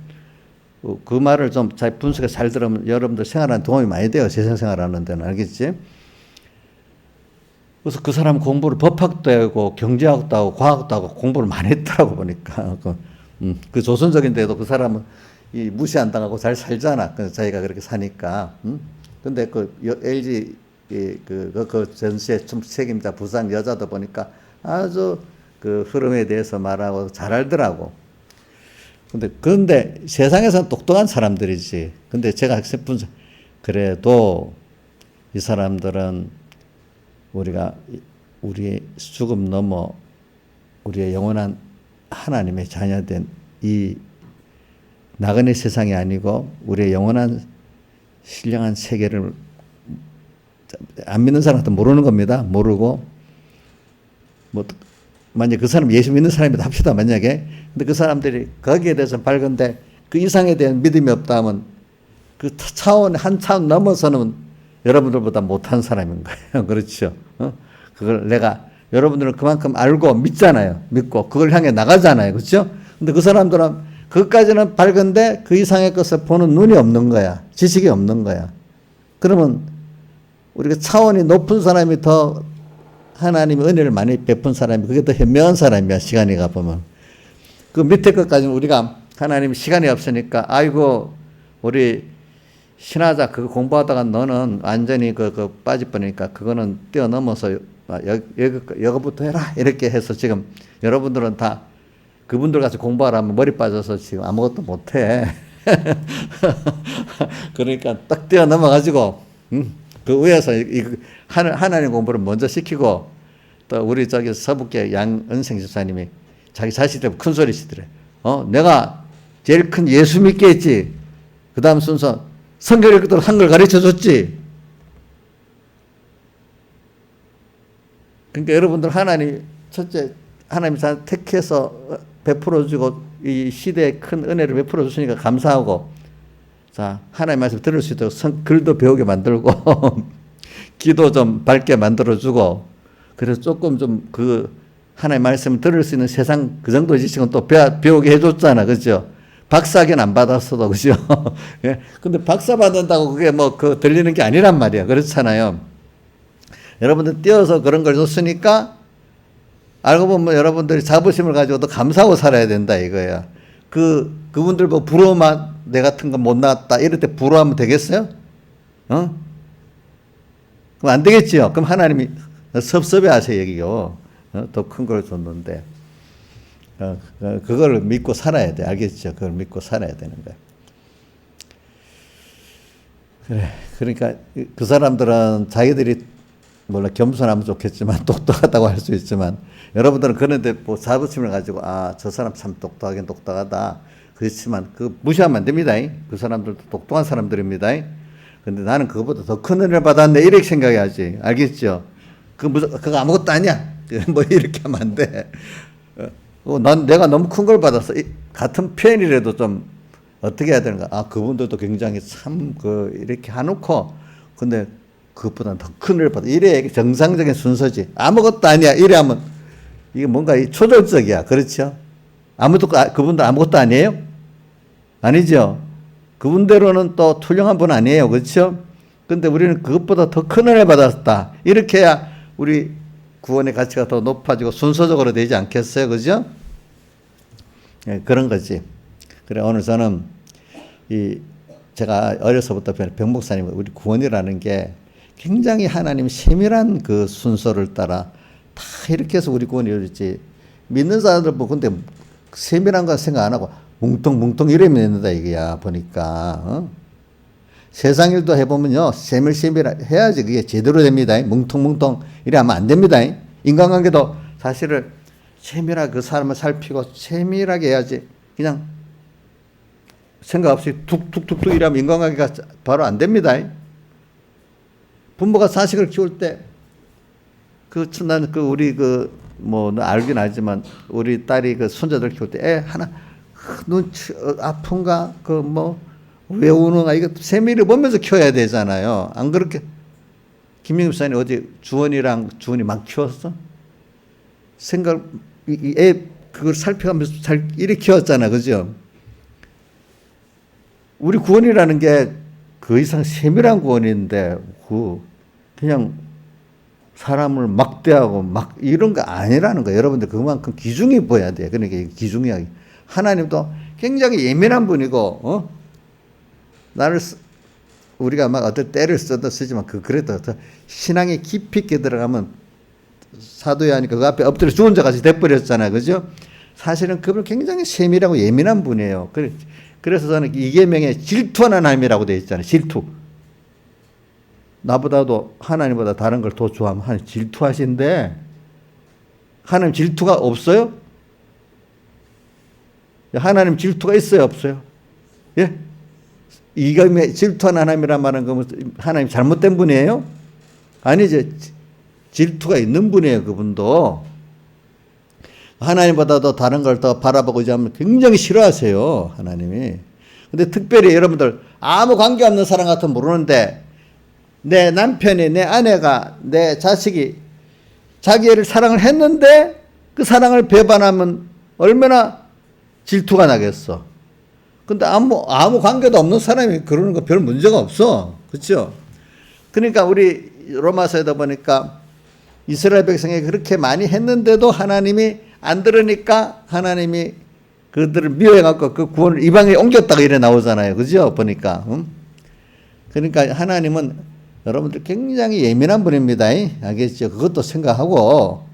그 말을 좀 잘 분석해 잘 들으면 여러분들 생활하는 도움이 많이 돼요. 세상 생활하는 데는. 알겠지? 그래서 그 사람 공부를 법학도 하고 경제학도 하고 과학도 하고 공부를 많이 했더라고 보니까. 그 조선적인데도 그 사람은 무시 안 당하고 잘 살잖아. 자기가 그렇게 사니까. 근데 LG 그 전시회 책임자 부산 여자도 보니까 아주 그 흐름에 대해서 말하고 잘 알더라고. 그런데 세상에서는 똑똑한 사람들이지. 근데 제가 그래도 이 사람들은 우리가 우리의 죽음 넘어 우리의 영원한 하나님의 자녀된 이 나그네 세상이 아니고 우리의 영원한 신령한 세계를 안 믿는 사람한테 모르는 겁니다. 모르고 뭐 만약 그 사람 예수 믿는 사람이다 합시다 만약에. 근데 그 사람들이 거기에 대해서 밝은데 그 이상에 대한 믿음이 없다 하면 그 차원 한 차원 넘어서는 여러분들보다 못한 사람인 거예요. 그렇죠? 그걸 내가 여러분들은 그만큼 알고 믿잖아요. 믿고 그걸 향해 나가잖아요. 그렇죠? 근데 그 사람들은 그것까지는 밝은데 그 이상의 것을 보는 눈이 없는 거야. 지식이 없는 거야. 그러면 우리가 차원이 높은 사람이 더 하나님의 은혜를 많이 베푼 사람이 그게 더 현명한 사람이야. 시간이 가보면. 그 밑에 것까지는 우리가 하나님이 시간이 없으니까 아이고 우리 신하자 그거 공부하다가 너는 완전히 그 빠질 뻔하니까 그거는 뛰어넘어서 여기부터 해라 이렇게 해서 지금 여러분들은 다 그분들 같이 공부하라면 머리 빠져서 지금 아무것도 못해. 그러니까 딱 뛰어넘어가지고 그 위에서 하나님 공부를 먼저 시키고 또 우리 저기 서북계 양은생 집사님이 자기 자식들 큰 소리 치더래. 내가 제일 큰 예수 믿게 했지. 그 다음 순서 성경 읽도록 한글 가르쳐 줬지. 그러니까 여러분들 하나님 첫째 하나님이 택해서 베풀어 주고 이 시대에 큰 은혜를 베풀어 주시니까 감사하고 자 하나님 말씀 들을 수 있도록 글도 배우게 만들고 기도 좀 밝게 만들어 주고 그래서 조금 좀 그 하나님 말씀 들을 수 있는 세상 그 정도 지식은 또 배우게 해줬잖아. 그죠? 박사학위는 안 받았어도, 그죠? 예. 근데 박사 받는다고 그게 뭐 그 들리는 게 아니란 말이야. 그렇잖아요. 여러분들 뛰어서 그런 걸 줬으니까 알고 보면 여러분들이 자부심을 가지고 또 감사하고 살아야 된다 이거야. 그분들 뭐 부러워만 내 같은 거 못 나왔다 이럴 때 부러워하면 되겠어요? 그럼 안 되겠지요. 그럼 하나님이 섭섭해 하세요, 여기요. 더 큰 걸 줬는데. 그걸 믿고 살아야 돼. 알겠죠? 그걸 믿고 살아야 되는 거야. 그래. 그러니까 그 사람들은 자기들이 물론 겸손하면 좋겠지만 똑똑하다고 할 수 있지만 여러분들은 그런데 뭐 자부심을 가지고 저 사람 참 똑똑하긴 똑똑하다. 그렇지만 그 무시하면 안 됩니다. 그 사람들도 똑똑한 사람들입니다. 근데 나는 그거보다 더 큰 은혜를 받았네. 이렇게 생각해야지. 알겠죠? 그거 아무것도 아니야. 뭐 이렇게 하면 안 돼. 난 내가 너무 큰 걸 받았어. 같은 표현이라도 좀 어떻게 해야 되는가. 그분들도 굉장히 참 이렇게 해놓고 근데 그것보다는 더 큰 걸 받아. 이래 정상적인 순서지. 아무것도 아니야. 이래 하면 이게 뭔가 초절적이야. 그렇죠? 그분들 아무것도 아니에요? 아니죠? 그분대로는 또 훌륭한 분 아니에요. 그렇죠? 근데 우리는 그것보다 더 큰 은혜를 받았다. 이렇게 해야 우리 구원의 가치가 더 높아지고 순서적으로 되지 않겠어요? 그죠? 네, 그런 거지. 그래, 오늘 저는 제가 어려서부터 병 목사님, 우리 구원이라는 게 굉장히 하나님 세밀한 그 순서를 따라 다 이렇게 해서 우리 구원이 이루어지지. 믿는 사람들 뭐 근데 세밀한 건 생각 안 하고 뭉텅뭉텅 이러면 된다 이거야 보니까. 세상 일도 해보면요 세밀 해야지 그게 제대로 됩니다. 뭉텅뭉텅 이래 하면 안 됩니다. 인간관계도 사실을 세밀하게 그 사람을 살피고 세밀하게 해야지 그냥 생각 없이 툭툭툭툭 이러면 인간관계가 바로 안 됩니다. 부모가 자식을 키울 때 나는 우리 너 알긴 알지만 우리 딸이 손자들 키울 때 애 하나 눈 아픈가 왜 우는가 이거 세밀히 보면서 키워야 되잖아요. 안 그렇게 김영희 목사님 어제 주원이 막 키웠어? 애 그걸 살펴가면서 잘 이렇게 키웠잖아. 그죠? 우리 구원이라는 게 그 이상 세밀한 구원인데 그냥 사람을 막대하고 막 이런 거 아니라는 거예요. 여러분들 그만큼 기중이 보여야 돼요. 그러니까 기중이 하나님도 굉장히 예민한 분이고 우리가 막 어떤 때를 쓰지만 그래도 더 신앙에 깊이 있게 들어가면 사도야 하니까 그 앞에 엎드려 죽은 자같이 돼버렸잖아요. 그죠? 사실은 그분 굉장히 세밀하고 예민한 분이에요. 그래서 저는 이계명에 질투하는 하나님이라고 되어 있잖아요. 질투. 나보다도 하나님보다 다른 걸 더 좋아하면 하나님 질투하신데 하나님 질투가 없어요? 하나님 질투가 있어요, 없어요? 예? 이감에 질투한 하나님이란 말은 그러면 하나님 잘못된 분이에요? 아니죠. 질투가 있는 분이에요, 그분도. 하나님보다도 다른 걸 더 바라보고자 하면 굉장히 싫어하세요, 하나님이. 근데 특별히 여러분들 아무 관계없는 사람 같으면 모르는데 내 남편이, 내 아내가, 내 자식이 자기 애를 사랑을 했는데 그 사랑을 배반하면 얼마나 질투가 나겠어. 근데 아무 관계도 없는 사람이 그러는 거 별 문제가 없어. 그렇죠? 그러니까 우리 로마서에다 보니까 이스라엘 백성이 그렇게 많이 했는데도 하나님이 안 들으니까 하나님이 그들을 미워해갖고 그 구원을 이방에 옮겼다가 이래 나오잖아요. 그죠? 보니까. 그러니까 하나님은 여러분들 굉장히 예민한 분입니다. 알겠죠? 그것도 생각하고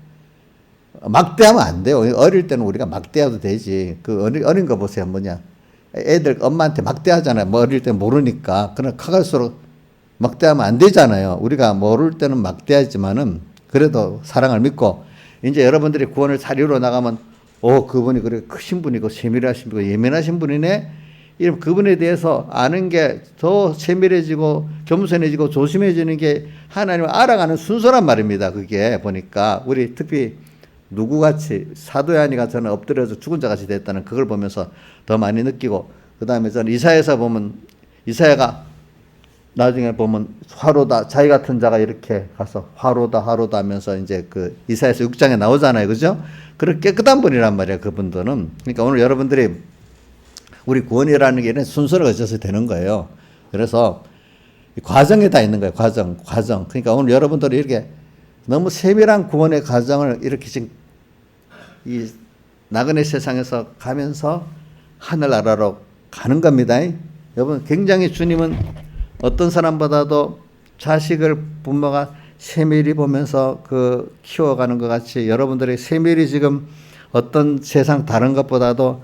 막대하면 안 돼요. 어릴 때는 우리가 막대해도 되지. 그 어린 거 보세요. 뭐냐. 애들 엄마한테 막대하잖아요. 뭐 어릴 때 모르니까. 그러나 커갈수록 막대하면 안 되잖아요. 우리가 모를 때는 막대하지만은 그래도 사랑을 믿고 이제 여러분들이 구원을 잘 이루어 나가면 그분이 그래 크신 분이고 세밀하신 분이고 예민하신 분이네. 이런 그분에 대해서 아는 게 더 세밀해지고 겸손해지고 조심해지는 게 하나님을 알아가는 순서란 말입니다. 그게 보니까 우리 특히 누구같이 사도야니가 저는 엎드려서 죽은 자같이 됐다는 그걸 보면서 더 많이 느끼고 그 다음에 저는 이사야에서 보면 이사야가 나중에 보면 화로다 자기 같은 자가 이렇게 가서 화로다 하면서 이제 그 이사야서 6장에 나오잖아요. 그죠? 그렇게 깨끗한 분이란 말이에요. 그분들은. 그러니까 오늘 여러분들이 우리 구원이라는 게 이런 순서를 거쳐서 되는 거예요. 그래서 과정에 다 있는 거예요. 과정. 그러니까 오늘 여러분들이 이렇게 너무 세밀한 구원의 과정을 이렇게 지금 이 나그네 세상에서 가면서 하늘나라로 가는 겁니다. 여러분 굉장히 주님은 어떤 사람보다도 자식을 부모가 세밀히 보면서 그 키워가는 것 같이 여러분들이 세밀히 지금 어떤 세상 다른 것보다도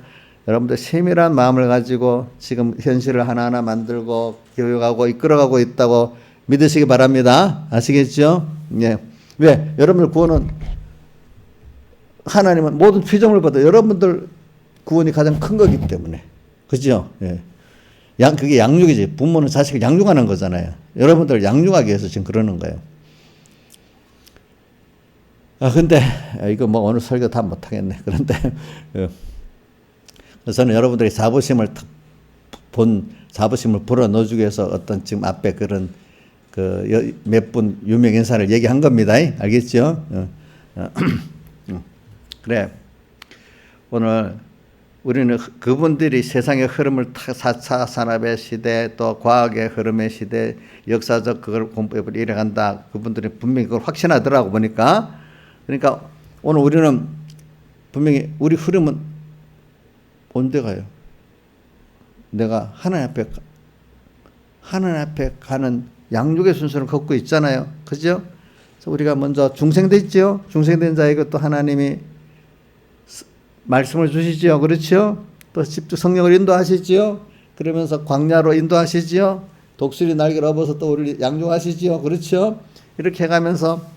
여러분들 세밀한 마음을 가지고 지금 현실을 하나하나 만들고 교육하고 이끌어가고 있다고 믿으시기 바랍니다. 아시겠죠? 예. 왜? 여러분들 구원은 하나님은 모든 피조물보다 여러분들 구원이 가장 큰 거기 때문에. 그죠? 예. 그게 양육이지. 부모는 자식을 양육하는 거잖아요. 여러분들 양육하기 위해서 지금 그러는 거예요. 근데, 이거 뭐 오늘 설교 다 못하겠네. 그런데, 저는 여러분들이 자부심을 불어 넣어주기 위해서 어떤 지금 앞에 그런 몇 분 유명 인사를 얘기한 겁니다. 알겠죠? 그래. 오늘 우리는 그분들이 세상의 흐름을 4차 산업의 시대 또 과학의 흐름의 시대 역사적 그걸 공부해 이래간다. 그분들이 분명히 그걸 확신하더라고 보니까. 그러니까 오늘 우리는 분명히 우리 흐름은 언제 가요? 내가 하나님 앞에 가는 양육의 순서를 걷고 있잖아요. 그죠? 그래서 우리가 먼저 중생됐지요? 중생된 자에게 또 하나님이 말씀을 주시지요. 그렇죠? 또 집중 성령을 인도하시지요. 그러면서 광야로 인도하시지요. 독수리 날개를 업어서 또 우리를 양육하시지요. 그렇죠? 이렇게 해가면서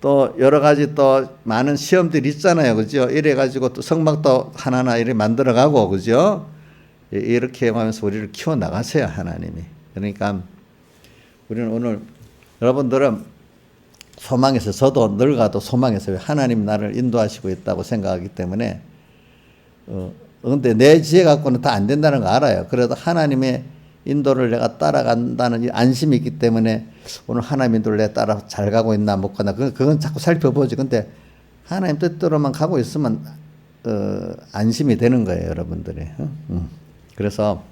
또 여러 가지 또 많은 시험들이 있잖아요. 그죠? 이래가지고 또 성막도 하나하나 이렇게 만들어가고, 그죠? 이렇게 하면서 우리를 키워나가세요. 하나님이. 그러니까 우리는 오늘 여러분들은 소망에서 저도 늙어도 소망에서 하나님 나를 인도하시고 있다고 생각하기 때문에 근데 내 지혜 갖고는 다 안 된다는 거 알아요. 그래도 하나님의 인도를 내가 따라간다는 이 안심이 있기 때문에 오늘 하나님 인도를 내가 따라 잘 가고 있나 못 가나 그건 자꾸 살펴보지. 근데 하나님 뜻대로만 가고 있으면 안심이 되는 거예요, 여러분들이. 그래서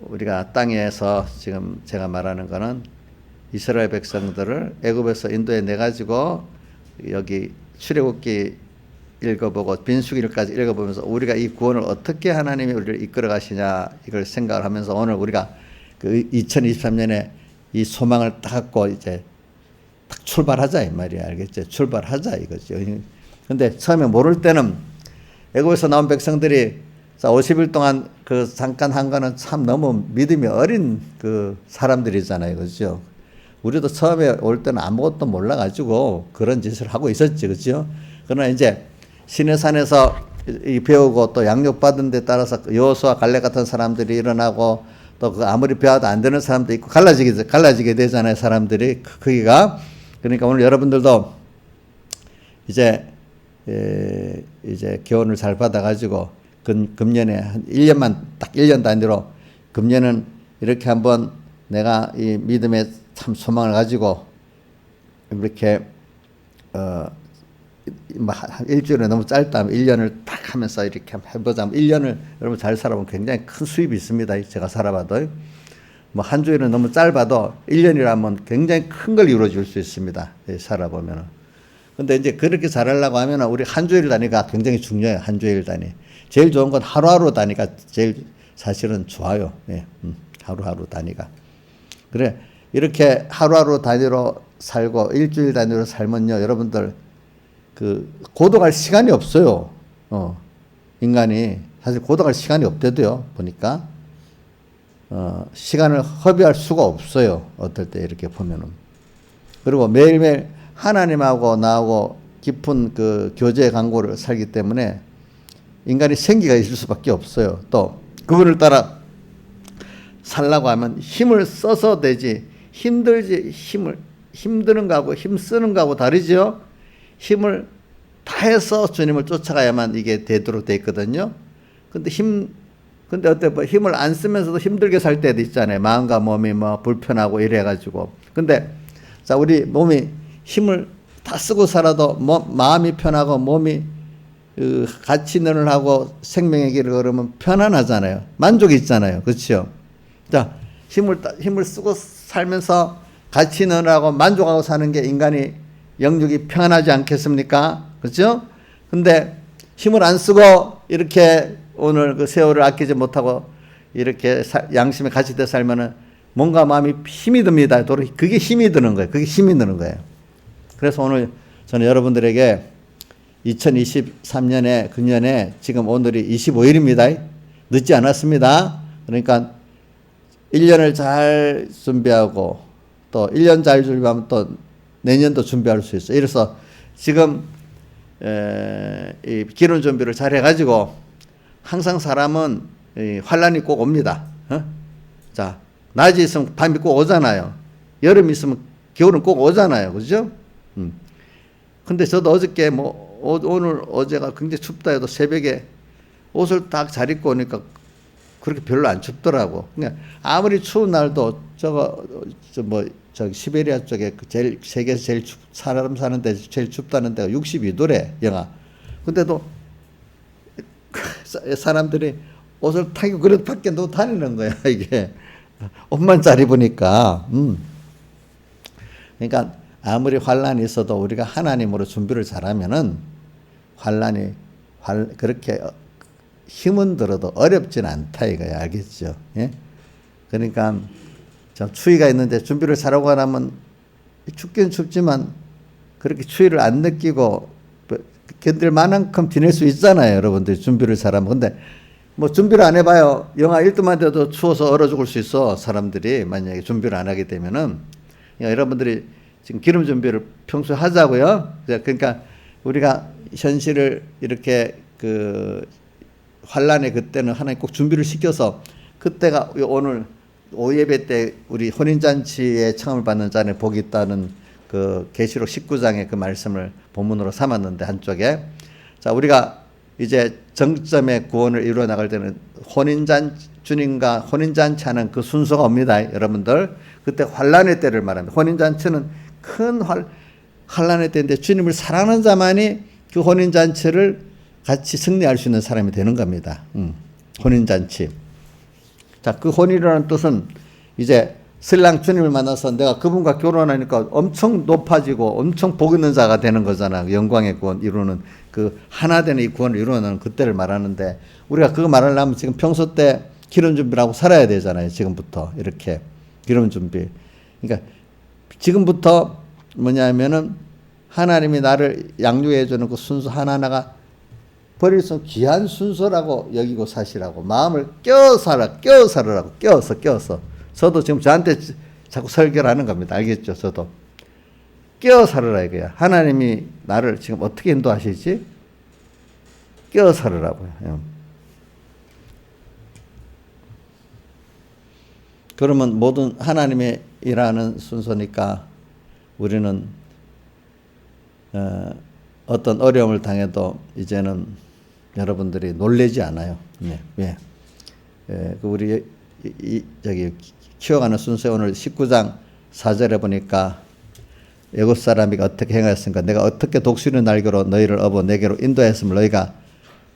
우리가 땅에서 지금 제가 말하는 거는 이스라엘 백성들을 애굽에서 인도해 내 가지고 여기 출애굽기 읽어보고 빈수기일까지 읽어보면서 우리가 이 구원을 어떻게 하나님이 우리를 이끌어 가시냐 이걸 생각을 하면서 오늘 우리가 그 2023년에 이 소망을 딱 갖고 이제 딱 출발하자 이 말이야. 알겠죠? 출발하자 이거죠. 근데 처음에 모를 때는 애굽에서 나온 백성들이 50일 동안 그 잠깐 한 거는 참 너무 믿음이 어린 그 사람들이잖아요. 그죠? 우리도 처음에 올 때는 아무것도 몰라가지고 그런 짓을 하고 있었지. 그죠? 그러나 이제 시내산에서 이 배우고 또 양육받은 데 따라서 여호수아 갈렙 같은 사람들이 일어나고 또 그 아무리 배워도 안 되는 사람도 있고 갈라지게 되잖아요. 사람들이 크기가. 그러니까 오늘 여러분들도 이제 교훈을 잘 받아가지고 금년에 한 1년만 딱 1년 단위로 금년은 이렇게 한번 내가 이 믿음의 참 소망을 가지고 이렇게 일주일에 너무 짧다. 1년을 딱 하면서 이렇게 한번 해보자. 1년을 여러분 잘 살아보면 굉장히 큰 수입이 있습니다. 제가 살아봐도. 뭐 한 주일은 너무 짧아도 1년이라면 굉장히 큰 걸 이루어 줄 수 있습니다. 살아보면은. 근데 이제 그렇게 잘하려고 하면은 우리 한 주일 단위가 굉장히 중요해요. 한 주일 단위. 제일 좋은 건 하루하루 단위가 제일 사실은 좋아요. 예. 하루하루 단위가. 그래. 이렇게 하루하루 단위로 살고 일주일 단위로 살면요. 여러분들 그 고독할 시간이 없어요. 인간이 사실 고독할 시간이 없대도요. 보니까 시간을 허비할 수가 없어요. 어떨 때 이렇게 보면은. 그리고 매일매일 하나님하고 나하고 깊은 그 교제 관계를 살기 때문에 인간이 생기가 있을 수밖에 없어요. 또 그분을 따라 살라고 하면 힘을 써서 되지 힘들지 힘드는 거하고 힘쓰는 거하고 다르죠. 힘을 다해서 주님을 쫓아가야만 이게 되도록 돼 있거든요. 근데 어때 뭐 힘을 안 쓰면서도 힘들게 살 때도 있잖아요. 마음과 몸이 뭐 불편하고 이래가지고. 근데 자 우리 몸이 힘을 다 쓰고 살아도 마음이 편하고 몸이 같이 능을 하고 생명의 길을 걸으면 편안하잖아요. 만족이 있잖아요. 그렇죠? 자 힘을 쓰고 살면서 같이 능을 하고 만족하고 사는 게 인간이 영육이 평안하지 않겠습니까? 그렇죠? 근데 힘을 안 쓰고 이렇게 오늘 그 세월을 아끼지 못하고 이렇게 양심에 같이 돼 살면은 몸과 마음이 힘이 듭니다. 그게 힘이 드는 거예요. 그게 힘이 드는 거예요. 그래서 오늘 저는 여러분들에게 2023년에 금년에 지금 오늘이 25일입니다. 늦지 않았습니다. 그러니까 1년을 잘 준비하고 또 1년 잘 준비하면 또 내년도 준비할 수 있어요. 이래서 지금 이 기론 준비를 잘 해가지고 항상 사람은 환란이 꼭 옵니다. 자, 낮이 있으면 밤이 꼭 오잖아요. 여름이 있으면 겨울은 꼭 오잖아요. 그죠? 근데 저도 어저께 오늘 어제가 굉장히 춥다 해도 새벽에 옷을 딱 잘 입고 오니까 그렇게 별로 안 춥더라고. 그러니까 아무리 추운 날도 저기 시베리아 쪽에 세계에서 제일 사람 사는데 제일 춥다는 데가 62도래 영하. 근데도 사람들이 옷을 타고 그래도 밖에 누워 다니는 거야 이게 옷만 잘 입으니까. 그러니까 아무리 환란이 있어도 우리가 하나님으로 준비를 잘하면은 환란이 그렇게 힘은 들어도 어렵진 않다 이거야. 알겠죠? 예? 그러니까 참 추위가 있는데 준비를 잘하고 나면 춥긴 춥지만 그렇게 추위를 안 느끼고 견딜 만큼 지낼 수 있잖아요. 여러분들이 준비를 잘하면. 근데 뭐 준비를 안 해봐요. 영하 1도만 돼도 추워서 얼어 죽을 수 있어. 사람들이 만약에 준비를 안 하게 되면은. 그러니까 여러분들이 지금 기름 준비를 평소에 하자고요. 그러니까 우리가 현실을 이렇게 그 환란의 그때는 하나님 꼭 준비를 시켜서 그때가 오늘 오예배 때 우리 혼인잔치에 청함을 받는 자는 복이 있다는 그 계시록 19장의 그 말씀을 본문으로 삼았는데 한쪽에 자 우리가 이제 정점의 구원을 이루어 나갈 때는 주님과 혼인잔치하는 그 순서가 옵니다. 여러분들 그때 환란의 때를 말합니다. 혼인잔치는 큰 환란의 때인데 주님을 사랑하는 자만이 그 혼인잔치를 같이 승리할 수 있는 사람이 되는 겁니다. 혼인잔치. 자, 그 혼이라는 뜻은 이제 신랑 주님을 만나서 내가 그분과 결혼하니까 엄청 높아지고 엄청 복 있는 자가 되는 거잖아. 영광의 구원 이루는 그 하나 되는 이 구원을 이루는 그때를 말하는데 우리가 그거 말하려면 지금 평소 때 기름 준비를 하고 살아야 되잖아요. 지금부터 이렇게 기름 준비. 그러니까 지금부터 뭐냐면은 하나님이 나를 양육해 주는 그 순수 하나하나가 버릴 수 없는 귀한 순서라고 여기고 사시라고 마음을 껴 살으라고 껴서 저도 지금 저한테 자꾸 설교를 하는 겁니다. 알겠죠? 저도 껴 살으라 이거야. 하나님이 나를 지금 어떻게 인도하시지? 껴 살으라고요. 그러면 모든 하나님의 일하는 순서니까 우리는 어떤 어려움을 당해도 이제는 여러분들이 놀라지 않아요. 네. 왜? 우리 저기 키워가는 순서에 오늘 19장 4절에 보니까 애굽 사람이 어떻게 행하였으니까 내가 어떻게 독수리 날개로 너희를 업어 내게로 인도했음을 너희가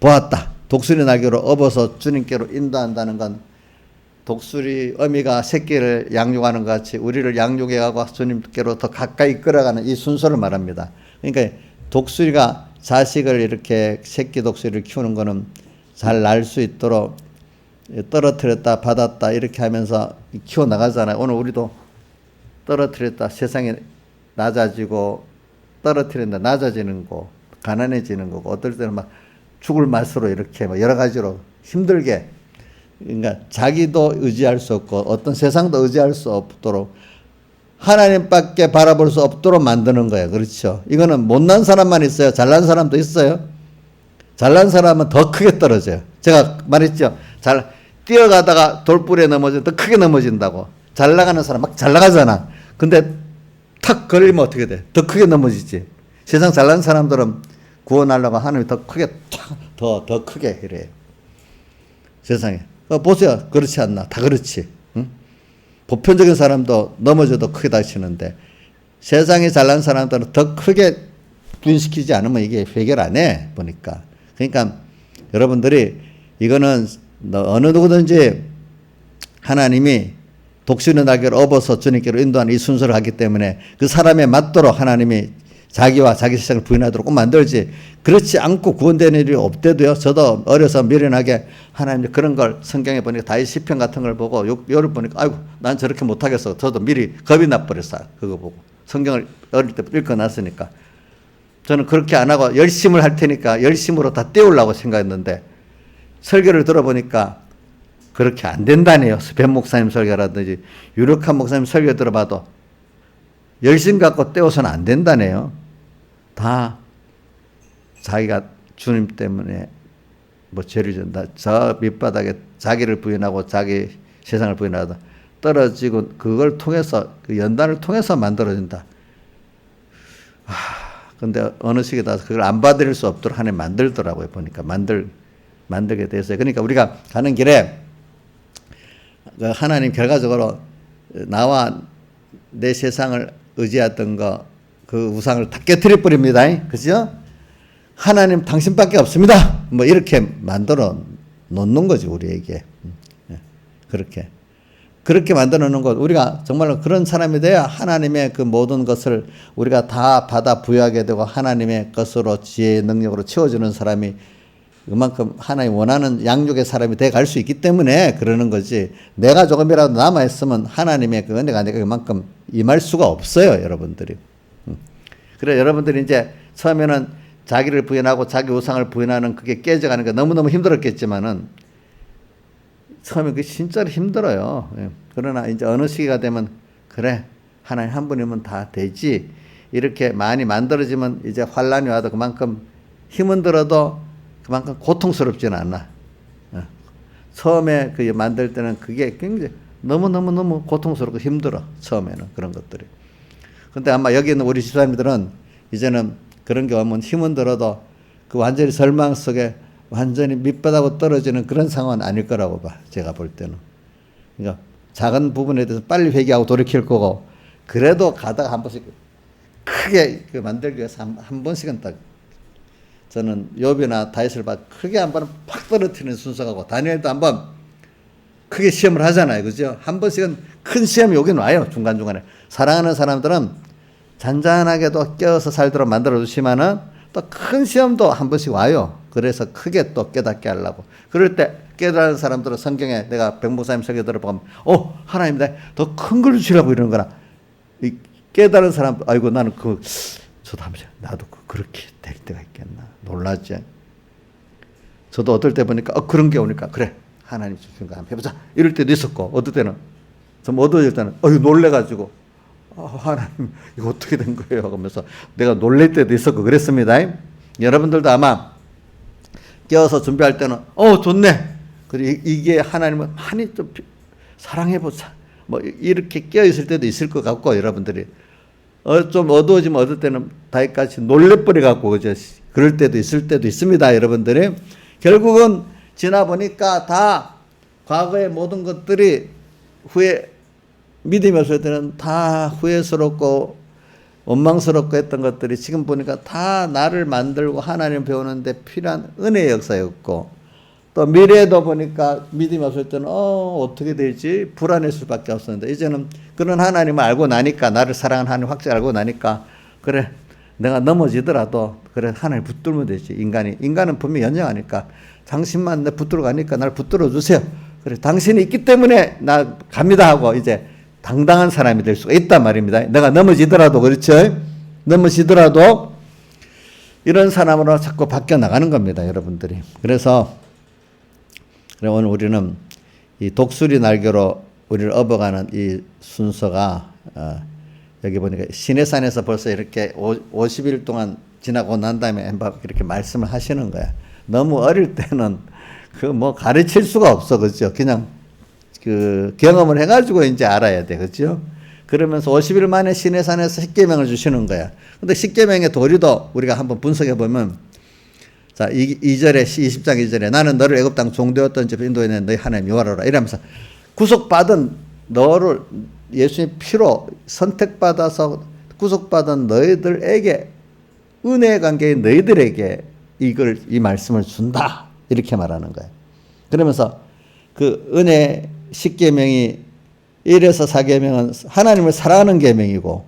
보았다. 독수리 날개로 업어서 주님께로 인도한다는 건 독수리 어미가 새끼를 양육하는 것 같이 우리를 양육해가고 주님께로 더 가까이 끌어가는 이 순서를 말합니다. 그러니까 독수리가 자식을 이렇게 새끼 독수리를 키우는 거는 잘 날 수 있도록 떨어뜨렸다 받았다 이렇게 하면서 키워나가잖아요. 오늘 우리도 떨어뜨렸다 세상에 낮아지고 떨어뜨린다 낮아지는 거 가난해지는 거고 어떨 때는 막 죽을 맛으로 이렇게 막 여러 가지로 힘들게 그러니까 자기도 의지할 수 없고 어떤 세상도 의지할 수 없도록 하나님밖에 바라볼 수 없도록 만드는 거예요. 그렇죠? 이거는 못난 사람만 있어요. 잘난 사람도 있어요. 잘난 사람은 더 크게 떨어져요. 제가 말했죠. 뛰어가다가 돌부리에 넘어져 더 크게 넘어진다고. 잘 나가는 사람 막 잘 나가잖아. 근데 탁 걸리면 어떻게 돼? 더 크게 넘어지지. 세상 잘난 사람들은 구원하려고 하나님이 더 크게 더 크게 이래요. 세상에. 보세요. 그렇지 않나? 다 그렇지. 응? 보편적인 사람도 넘어져도 크게 다치는데 세상에 잘난 사람들은 더 크게 부인시키지 않으면 이게 해결 안 해. 보니까. 그러니까 여러분들이 이거는 어느 누구든지 하나님이 독수리 날개를 업어서 주님께로 인도하는 이 순서를 하기 때문에 그 사람에 맞도록 하나님이 자기와 자기 세상을 부인하도록 꼭 만들지 그렇지 않고 구원되는 일이 없대도요. 저도 어려서 미련하게 하나님 그런 걸 성경에 보니까 다윗 시편 같은 걸 보고 요를 보니까 아이고 난 저렇게 못하겠어. 저도 미리 겁이 나버렸어요. 그거 보고 성경을 어릴 때 읽어놨으니까 저는 그렇게 안 하고 열심을 할 테니까 열심으로 다 떼우려고 생각했는데 설교를 들어보니까 그렇게 안 된다네요. 벤 목사님 설교라든지 유력한 목사님 설교 들어봐도 열심 갖고 떼어서는 안 된다네요. 다 자기가 주님 때문에 뭐 죄를 진다. 저 밑바닥에 자기를 부인하고 자기 세상을 부인하다 떨어지고 그걸 통해서 그 연단을 통해서 만들어진다. 근데 어느 시기에 따라서 그걸 안 받을 수 없도록 하나님 만들더라고요. 보니까 만들게 됐어요. 그러니까 우리가 가는 길에 하나님 결과적으로 나와 내 세상을 의지했던 그 우상을 다 깨트려 버립니다. 그죠? 하나님 당신밖에 없습니다. 뭐 이렇게 만들어 놓는 거지 우리에게. 그렇게 만들어 놓는 것 우리가 정말로 그런 사람이 돼야 하나님의 그 모든 것을 우리가 다 받아 부여하게 되고 하나님의 것으로 지혜의 능력으로 채워주는 사람이 그만큼 하나님 원하는 양육의 사람이 돼 갈 수 있기 때문에 그러는 거지 내가 조금이라도 남아있으면 하나님의 그 은혜가 내가 그만큼 임할 수가 없어요. 여러분들이. 그래 여러분들이 이제 처음에는 자기를 부인하고 자기 우상을 부인하는 그게 깨져가는 게 너무너무 힘들었겠지만은 처음에 그게 진짜로 힘들어요. 그러나 이제 어느 시기가 되면 그래 하나님 한 분이면 다 되지 이렇게 많이 만들어지면 이제 환란이 와도 그만큼 힘은 들어도 그만큼 고통스럽지는 않아. 처음에 그 만들 때는 그게 굉장히 너무 고통스럽고 힘들어. 처음에는 그런 것들이. 근데 아마 여기 있는 우리 집사님들은 이제는 그런 게 오면 힘은 들어도 그 완전히 절망 속에 완전히 밑바닥으로 떨어지는 그런 상황은 아닐 거라고 봐. 제가 볼 때는. 그러니까 작은 부분에 대해서 빨리 회개하고 돌이킬 거고 그래도 가다가 한 번씩 크게 그 만들기 위해서 한 번씩은 딱 저는 욥이나 다윗을 봐 크게 한 번은 팍 떨어뜨리는 순서가고 다니엘도 한 번 크게 시험을 하잖아요. 그죠? 한 번씩은 큰 시험이 오긴 와요. 중간중간에. 사랑하는 사람들은 잔잔하게도 껴서 살도록 만들어주시면은 또 큰 시험도 한 번씩 와요. 그래서 크게 또 깨닫게 하려고. 그럴 때 깨달은 사람들은 성경에 내가 백목사님 설교 들어보면 하나님 더 큰 걸 주시라고 이러는 거나 이 깨달은 사람 아이고 나는 저도 한번 나도 그렇게 될 때가 있겠나 놀라지. 저도 어떨 때 보니까 그런 게 오니까 그래 하나님 주신 거 한번 해보자 이럴 때도 있었고, 어떨 때는 좀 어두워질 때는 놀래가지고 하나님 이거 어떻게 된 거예요 하면서 내가 놀랄 때도 있었고 그랬습니다. 여러분들도 아마 깨어서 준비할 때는 좋네, 그리고 이게 하나님은 많이 좀 사랑해보자 뭐 이렇게 깨어있을 때도 있을 것 같고, 여러분들이 좀 어두워지면 어떨 때는 다이까지 놀래버려 갖고 그죠, 그럴 때도 있을 때도 있습니다. 여러분들이 결국은 지나보니까 다 과거의 모든 것들이 후에 믿음이 없을 때는 다 후회스럽고 원망스럽고 했던 것들이 지금 보니까 다 나를 만들고 하나님 배우는데 필요한 은혜의 역사였고, 또 미래에도 보니까 믿음이 없을 때는 어떻게 될지 불안할 수밖에 없었는데, 이제는 그런 하나님을 알고 나니까, 나를 사랑하는 하나님 확실히 알고 나니까 그래 내가 넘어지더라도 그래 하나님 붙들면 되지. 인간은 분명히 연약하니까 당신만 내 붙들어 가니까 날 붙들어 주세요. 그래 당신이 있기 때문에 나 갑니다 하고 이제 당당한 사람이 될 수가 있단 말입니다. 내가 넘어지더라도, 그렇죠? 넘어지더라도 이런 사람으로 자꾸 바뀌어 나가는 겁니다, 여러분들이. 그래서 오늘 우리는 이 독수리 날개로 우리를 업어가는 이 순서가 여기 보니까 시내산에서 벌써 이렇게 50일 동안 지나고 난 다음에 이렇게 말씀을 하시는 거야. 너무 어릴 때는 그 뭐 가르칠 수가 없어, 그죠? 그냥 그 경험을 해가지고 이제 알아야 돼, 그죠? 그러면서 50일 만에 시내산에서 십계명을 주시는 거야. 근데 십계명의 도리도 우리가 한번 분석해 보면, 자 2절에 20장 2절에 나는 너를 애굽 땅 종되었던 집 인도에 너희 하나님 여호와라 이러면서 구속받은 너를 예수님 피로 선택받아서 구속받은 너희들에게 은혜의 관계인 너희들에게 이 말씀을 준다 이렇게 말하는 거예요. 그러면서 그 은혜 10계명이 1에서 4계명은 하나님을 사랑하는 계명이고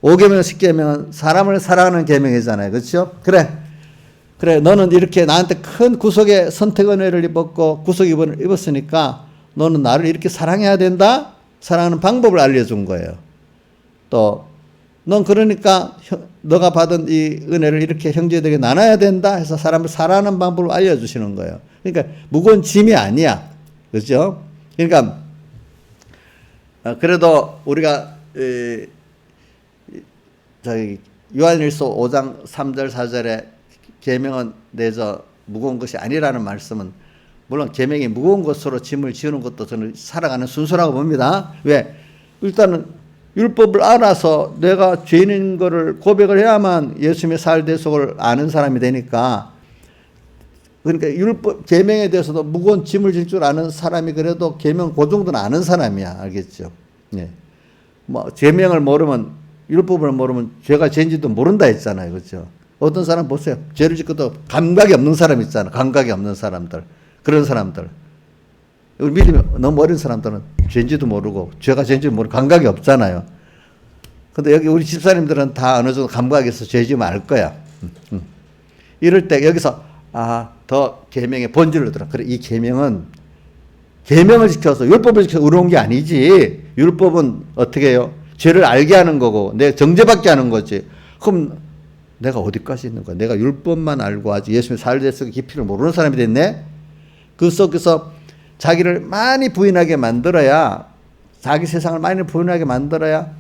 5계명 10계명은 사람을 사랑하는 계명이잖아요. 그렇죠? 그래 너는 이렇게 나한테 큰 구속의 선택 은혜를 입었고 구속 입었으니까 너는 나를 이렇게 사랑해야 된다. 사랑하는 방법을 알려준 거예요. 또 넌 그러니까 너가 받은 이 은혜를 이렇게 형제들에게 나눠야 된다 해서 사람을 사랑하는 방법을 알려주시는 거예요. 그러니까 무거운 짐이 아니야. 그렇죠? 그러니까 그래도 우리가 저기 요한일서 5장 3절 4절에 계명은 내저 무거운 것이 아니라는 말씀은 물론 계명이 무거운 것으로 짐을 지우는 것도 저는 살아가는 순서라고 봅니다. 왜? 일단은 율법을 알아서 내가 죄인인 것을 고백을 해야만 예수님의 살대속을 아는 사람이 되니까, 그러니까 율법 계명에 대해서도 무거운 짐을 질 줄 아는 사람이 그래도 계명 그 정도는 아는 사람이야. 알겠죠? 예. 뭐 계명을 모르면 율법을 모르면 죄가 죄인지도 모른다 했잖아요. 그렇죠? 어떤 사람 보세요. 죄를 짓고도 감각이 없는 사람 있잖아. 감각이 없는 사람들. 그런 사람들. 우리 믿음이 너무 어린 사람들은 죄인지도 모르고 죄가 죄인지도 모르고 감각이 없잖아요. 근데 여기 우리 집사님들은 다 어느 정도 감각이 있어 죄지면 알 거야. 이럴 때 여기서 더 계명의 본질로 들어. 그래 이 계명은 계명을 지켜서 율법을 지켜서 의로운 게 아니지. 율법은 어떻게 해요? 죄를 알게 하는 거고 내 정죄받게 하는 거지. 그럼 내가 어디까지 있는 거야? 내가 율법만 알고 아직 예수님의 살대속의 깊이를 모르는 사람이 됐네? 그 속에서 자기를 많이 부인하게 만들어야, 자기 세상을 많이 부인하게 만들어야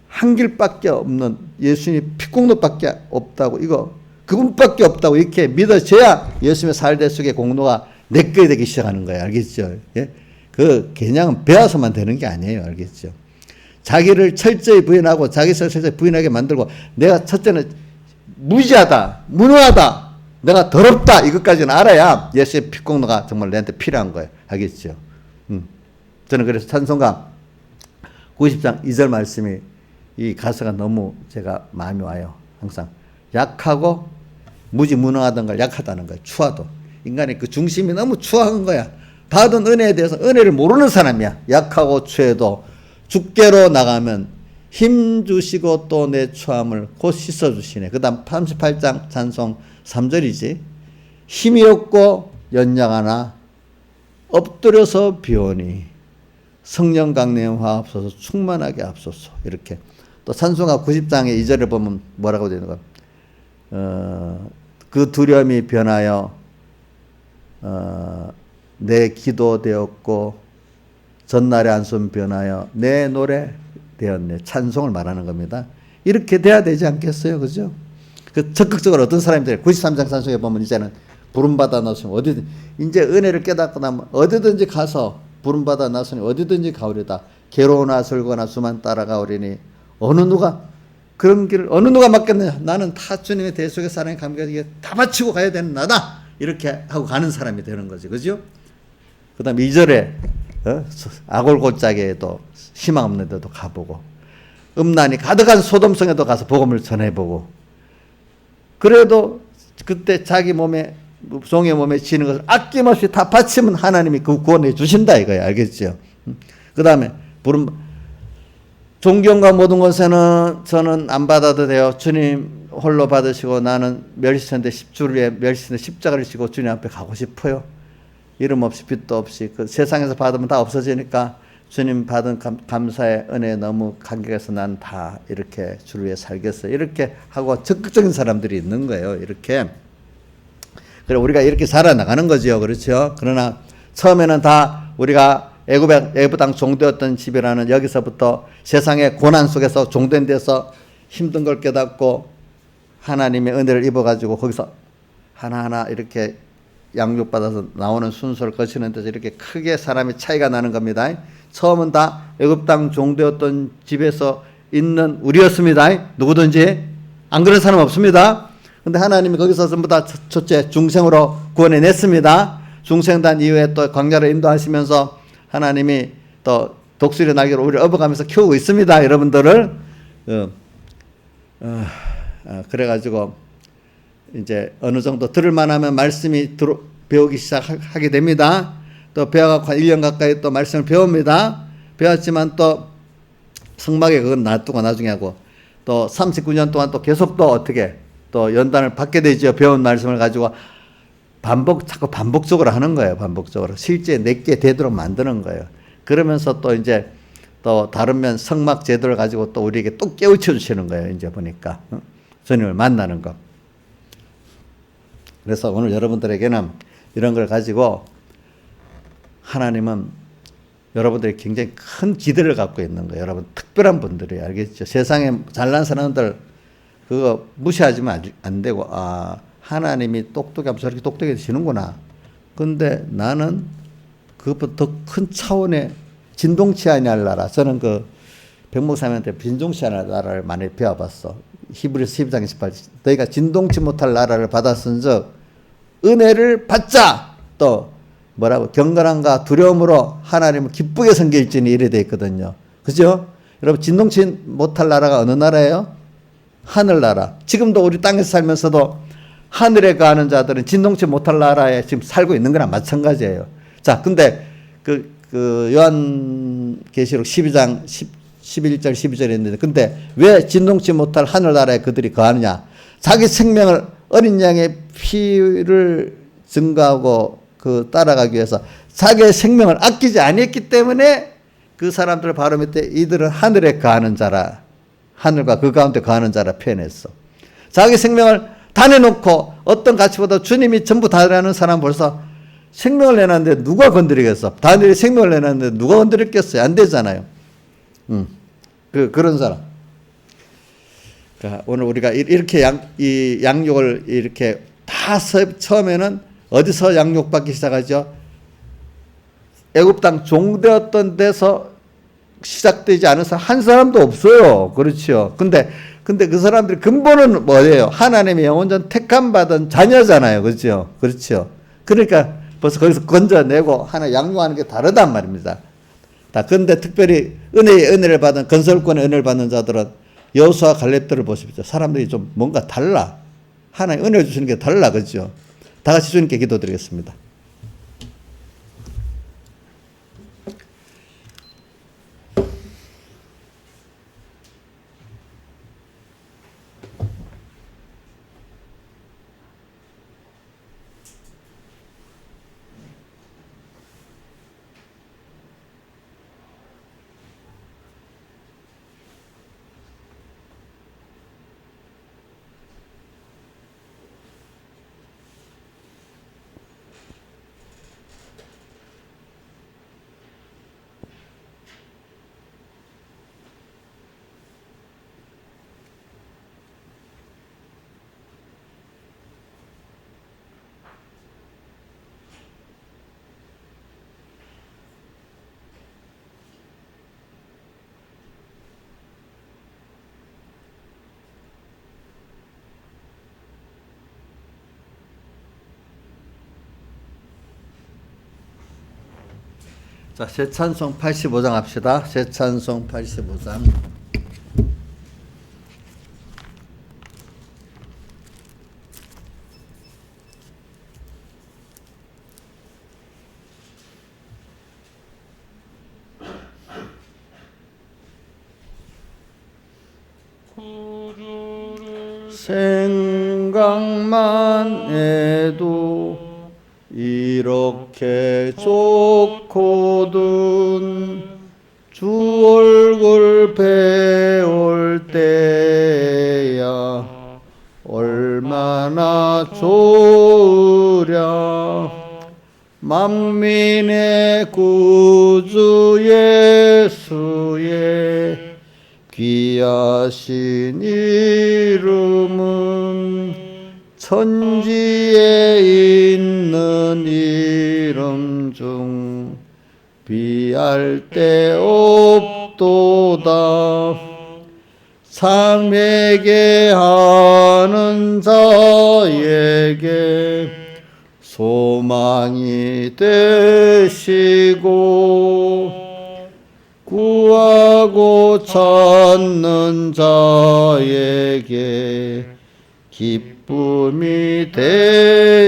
한 길밖에 없는 예수님 피공로밖에 없다고, 이거 그분밖에 없다고 이렇게 믿어져야 예수님의 살대속의 공로가 내게 되기 시작하는 거예요. 알겠죠? 예? 그 그냥 배워서만 되는 게 아니에요. 알겠죠? 자기를 철저히 부인하고 자기 스스로 철저히 부인하게 만들고 내가 첫째는 무지하다, 무능하다, 내가 더럽다 이것까지는 알아야 예수의 피공로가 정말 내한테 필요한 거예요. 알겠죠? 저는 그래서 찬송가 90장 2절 말씀이 이 가사가 너무 제가 마음이 와요. 항상 약하고 무지무능하던 걸 약하다는 거예요. 추하도. 인간의 그 중심이 너무 추한 거야. 받은 은혜에 대해서 은혜를 모르는 사람이야. 약하고 추해도 죽게로 나가면 힘 주시고 또 내 추함을 곧 씻어주시네. 그 다음 38장 찬송 3절이지. 힘이 없고 연약하나 엎드려서 비오니 성령 강림하 앞서서 충만하게 앞서서. 이렇게 또 찬송가 90장의 2절을 보면 뭐라고 되는가? 그 두려움이 변하여 내 기도 되었고 전날의 안수는 변하여 내 노래 되었네. 찬송을 말하는 겁니다. 이렇게 돼야 되지 않겠어요? 그죠? 그 적극적으로 어떤 사람들이 93장 찬송에 보면 이제는 부름받아 나서면 어디든 이제 은혜를 깨닫고 나면 어디든지 가서 부름받아 나서니 어디든지 가오리다. 괴로우나 슬거나 수만 따라가오리니 어느 누가 그런 길을 어느 누가 맡겠느냐. 나는 다 주님의 대속의 사랑에 감격하게 다 바치고 가야 되는 나다. 이렇게 하고 가는 사람이 되는 거지. 그죠? 그 다음에 2절에 아골골짜기에도 희망 없는 데도 가보고 음란이 가득한 소돔성에도 가서 복음을 전해보고 그래도 그때 자기 몸에 종의 몸에 지는 것을 아낌없이 다 바치면 하나님이 그 구원해 주신다 이거예요. 알겠죠? 그 다음에 존경과 모든 것에는 저는 안 받아도 돼요. 주님 홀로 받으시고 나는 멸시천대 줄 위에 멸시천대 십자가를 지고 주님 앞에 가고 싶어요. 이름 없이 빛도 없이 그 세상에서 받으면 다 없어지니까 주님 받은 감사의 은혜에 너무 감격해서 난 다 이렇게 줄 위에 살겠어요. 이렇게 하고 적극적인 사람들이 있는 거예요. 이렇게. 그래 우리가 이렇게 살아나가는 거죠. 그렇죠? 그러나 처음에는 다 우리가 애굽 땅 종되었던 집이라는 여기서부터 세상의 고난 속에서 종된 데서 힘든 걸 깨닫고 하나님의 은혜를 입어가지고 거기서 하나하나 이렇게 양육받아서 나오는 순서를 거치는 데서 이렇게 크게 사람이 차이가 나는 겁니다. 처음은 다 애굽 땅 종되었던 집에서 있는 우리였습니다. 누구든지 안 그런 사람 없습니다. 근데 하나님이 거기서 전부 다 첫째 중생으로 구원해 냈습니다. 중생단 이후에 또 광야를 인도하시면서 하나님이 또 독수리 날개로 우리를 업어가면서 키우고 있습니다. 여러분들을 그래가지고 이제 어느 정도 들을 만하면 말씀이 배우기 시작하게 됩니다. 또 배워갖고 1년 가까이 또 말씀을 배웁니다. 배웠지만 또 성막에 그건 놔두고 나중에 하고 또 39년 동안 또 계속 또 어떻게 또 연단을 받게 되죠. 배운 말씀을 가지고 자꾸 반복적으로 하는 거예요. 반복적으로. 실제 내게 되도록 만드는 거예요. 그러면서 또 이제 또 다른 면 성막 제도를 가지고 또 우리에게 또 깨우쳐 주시는 거예요. 이제 보니까. 주님을 만나는 거. 그래서 오늘 여러분들에게는 이런 걸 가지고 하나님은 여러분들이 굉장히 큰 기대를 갖고 있는 거예요. 여러분 특별한 분들이 알겠죠? 세상에 잘난 사람들 그거 무시하지면 안 되고 하나님이 똑똑하면 저렇게 똑똑해지는구나. 근데 나는 그것보다 더 큰 차원의 진동치 아니할 나라. 저는 그 백목사님한테 진동치 아니할 나라를 많이 배워봤어. 히브리서 12장 18절. 너희가 진동치 못할 나라를 받았은즉 은혜를 받자. 또 뭐라고 경건함과 두려움으로 하나님을 기쁘게 섬길지니 이래 돼 있거든요. 그죠? 여러분 진동치 못할 나라가 어느 나라예요? 하늘나라. 지금도 우리 땅에서 살면서도 하늘에 가는 자들은 진동치 못할 나라에 지금 살고 있는 거랑 마찬가지예요. 자, 근데 그 요한계시록 12장 11절 12절에 있는데 근데 왜 진동치 못할 하늘나라에 그들이 거하느냐? 자기 생명을 어린 양의 피를 증거하고 그 따라가기 위해서 자기의 생명을 아끼지 아니했기 때문에 그 사람들 바로 밑에 이들은 하늘에 거하는 자라. 하늘과 그 가운데 거하는 자라 표현했어. 자기 생명을 다 내놓고 어떤 가치보다 주님이 전부 다라는 사람 벌써 생명을 내놨는데 누가 건드리겠어? 다들이 생명을 내놨는데 누가 건드렸겠어요? 안 되잖아요. 그런 사람. 그러니까 오늘 우리가 이렇게 이 양육을 이렇게 다 처음에는 어디서 양육받기 시작하죠? 애굽 땅 종되었던 데서 시작되지 않은 사람 한 사람도 없어요. 그렇죠. 근데 그 사람들이 근본은 뭐예요? 하나님의 영원전 택함 받은 자녀잖아요. 그렇죠. 그렇죠. 그러니까 벌써 거기서 건져내고 하나 양육하는 게 다르단 말입니다. 근데 특별히 은혜를 받은 건설권의 은혜를 받는 자들은 여호수아 갈렙들을 보십시오. 사람들이 좀 뭔가 달라. 하나님 은혜 주시는 게 달라. 그렇죠. 다 같이 주님께 기도드리겠습니다. 자, 새 찬송 85장 합시다. 새 찬송 85장. 생각만 해도 이렇게 좋거든 주 얼굴 배울 때야 얼마나 좋으랴. 만민의 구주 예수의 귀하신 이름은 천지에 있는 이름 중 비할 데 없도다. 삶에게 하는 자에게 소망이 되시고 구하고 찾는 자에게 기쁨이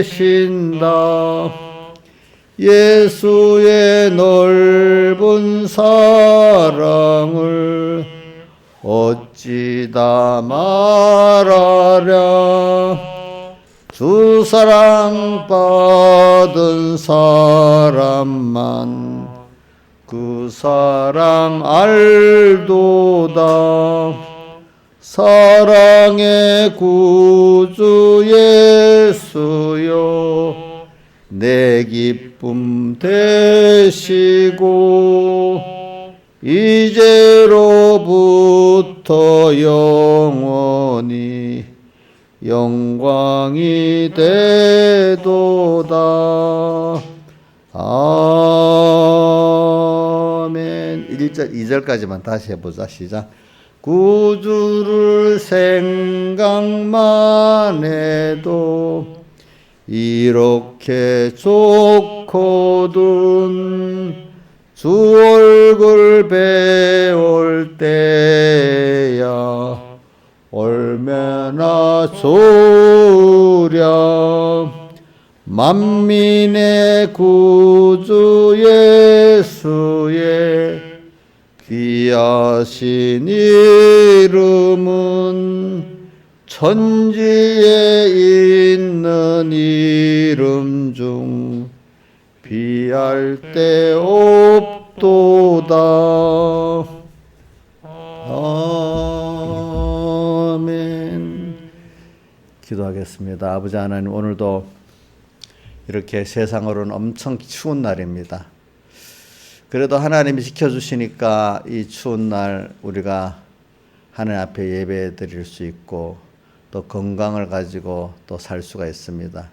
되신다. 예수의 넓은 사랑을 어찌 다 말하랴. 주 사랑 받은 사람만 그 사랑 알도다. 사랑의 구주 예수여 내 기쁨 되시고 이제로부터 영원히 영광이 되도다. 아멘. 1절 2절까지만 다시 해보자. 시작. 구주를 생각만 해도 이렇게 좋거든 주 얼굴 배울 때야 얼마나 좋으랴. 만민의 구주 예수의 귀하신 이름은 천지에 있는 이름 중 비할 데 없도다. 아멘. 기도하겠습니다. 아버지 하나님, 오늘도 이렇게 세상으로는 엄청 추운 날입니다. 그래도 하나님이 지켜주시니까 이 추운 날 우리가 하나님 앞에 예배 드릴 수 있고 또 건강을 가지고 또 살 수가 있습니다.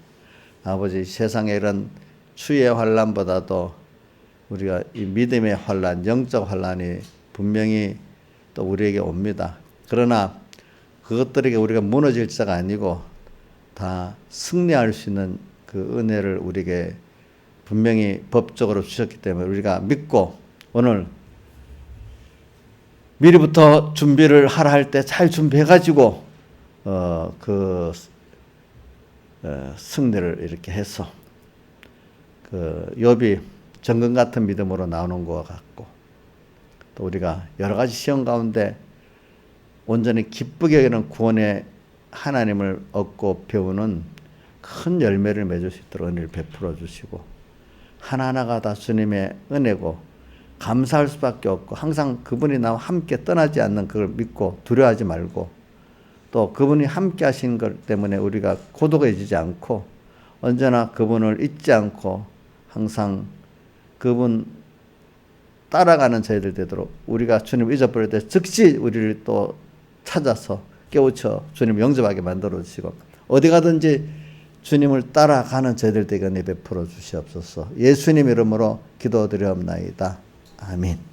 아버지, 세상의 이런 추위의 환난보다도 우리가 이 믿음의 환난, 영적 환난이 분명히 또 우리에게 옵니다. 그러나 그것들에게 우리가 무너질 자가 아니고 다 승리할 수 있는 그 은혜를 우리에게 분명히 법적으로 주셨기 때문에 우리가 믿고 오늘 미리부터 준비를 하라 할 때 잘 준비해가지고 승리를 이렇게 해서 그 욥이 정금 같은 믿음으로 나오는 것 같고 또 우리가 여러 가지 시험 가운데 온전히 기쁘게 여기는 구원의 하나님을 얻고 배우는 큰 열매를 맺을 수 있도록 은혜를 베풀어 주시고 하나하나가 다 주님의 은혜고 감사할 수밖에 없고 항상 그분이 나와 함께 떠나지 않는 그걸 믿고 두려워하지 말고 또 그분이 함께 하신 것 때문에 우리가 고독해지지 않고 언제나 그분을 잊지 않고 항상 그분 따라가는 저희들 되도록 우리가 주님을 잊어버릴 때 즉시 우리를 또 찾아서 깨우쳐 주님 영접하게 만들어 주시고 어디 가든지 주님을 따라가는 저희들 되게 은혜 베풀어 주시옵소서. 예수님 이름으로 기도드리옵나이다. 아멘.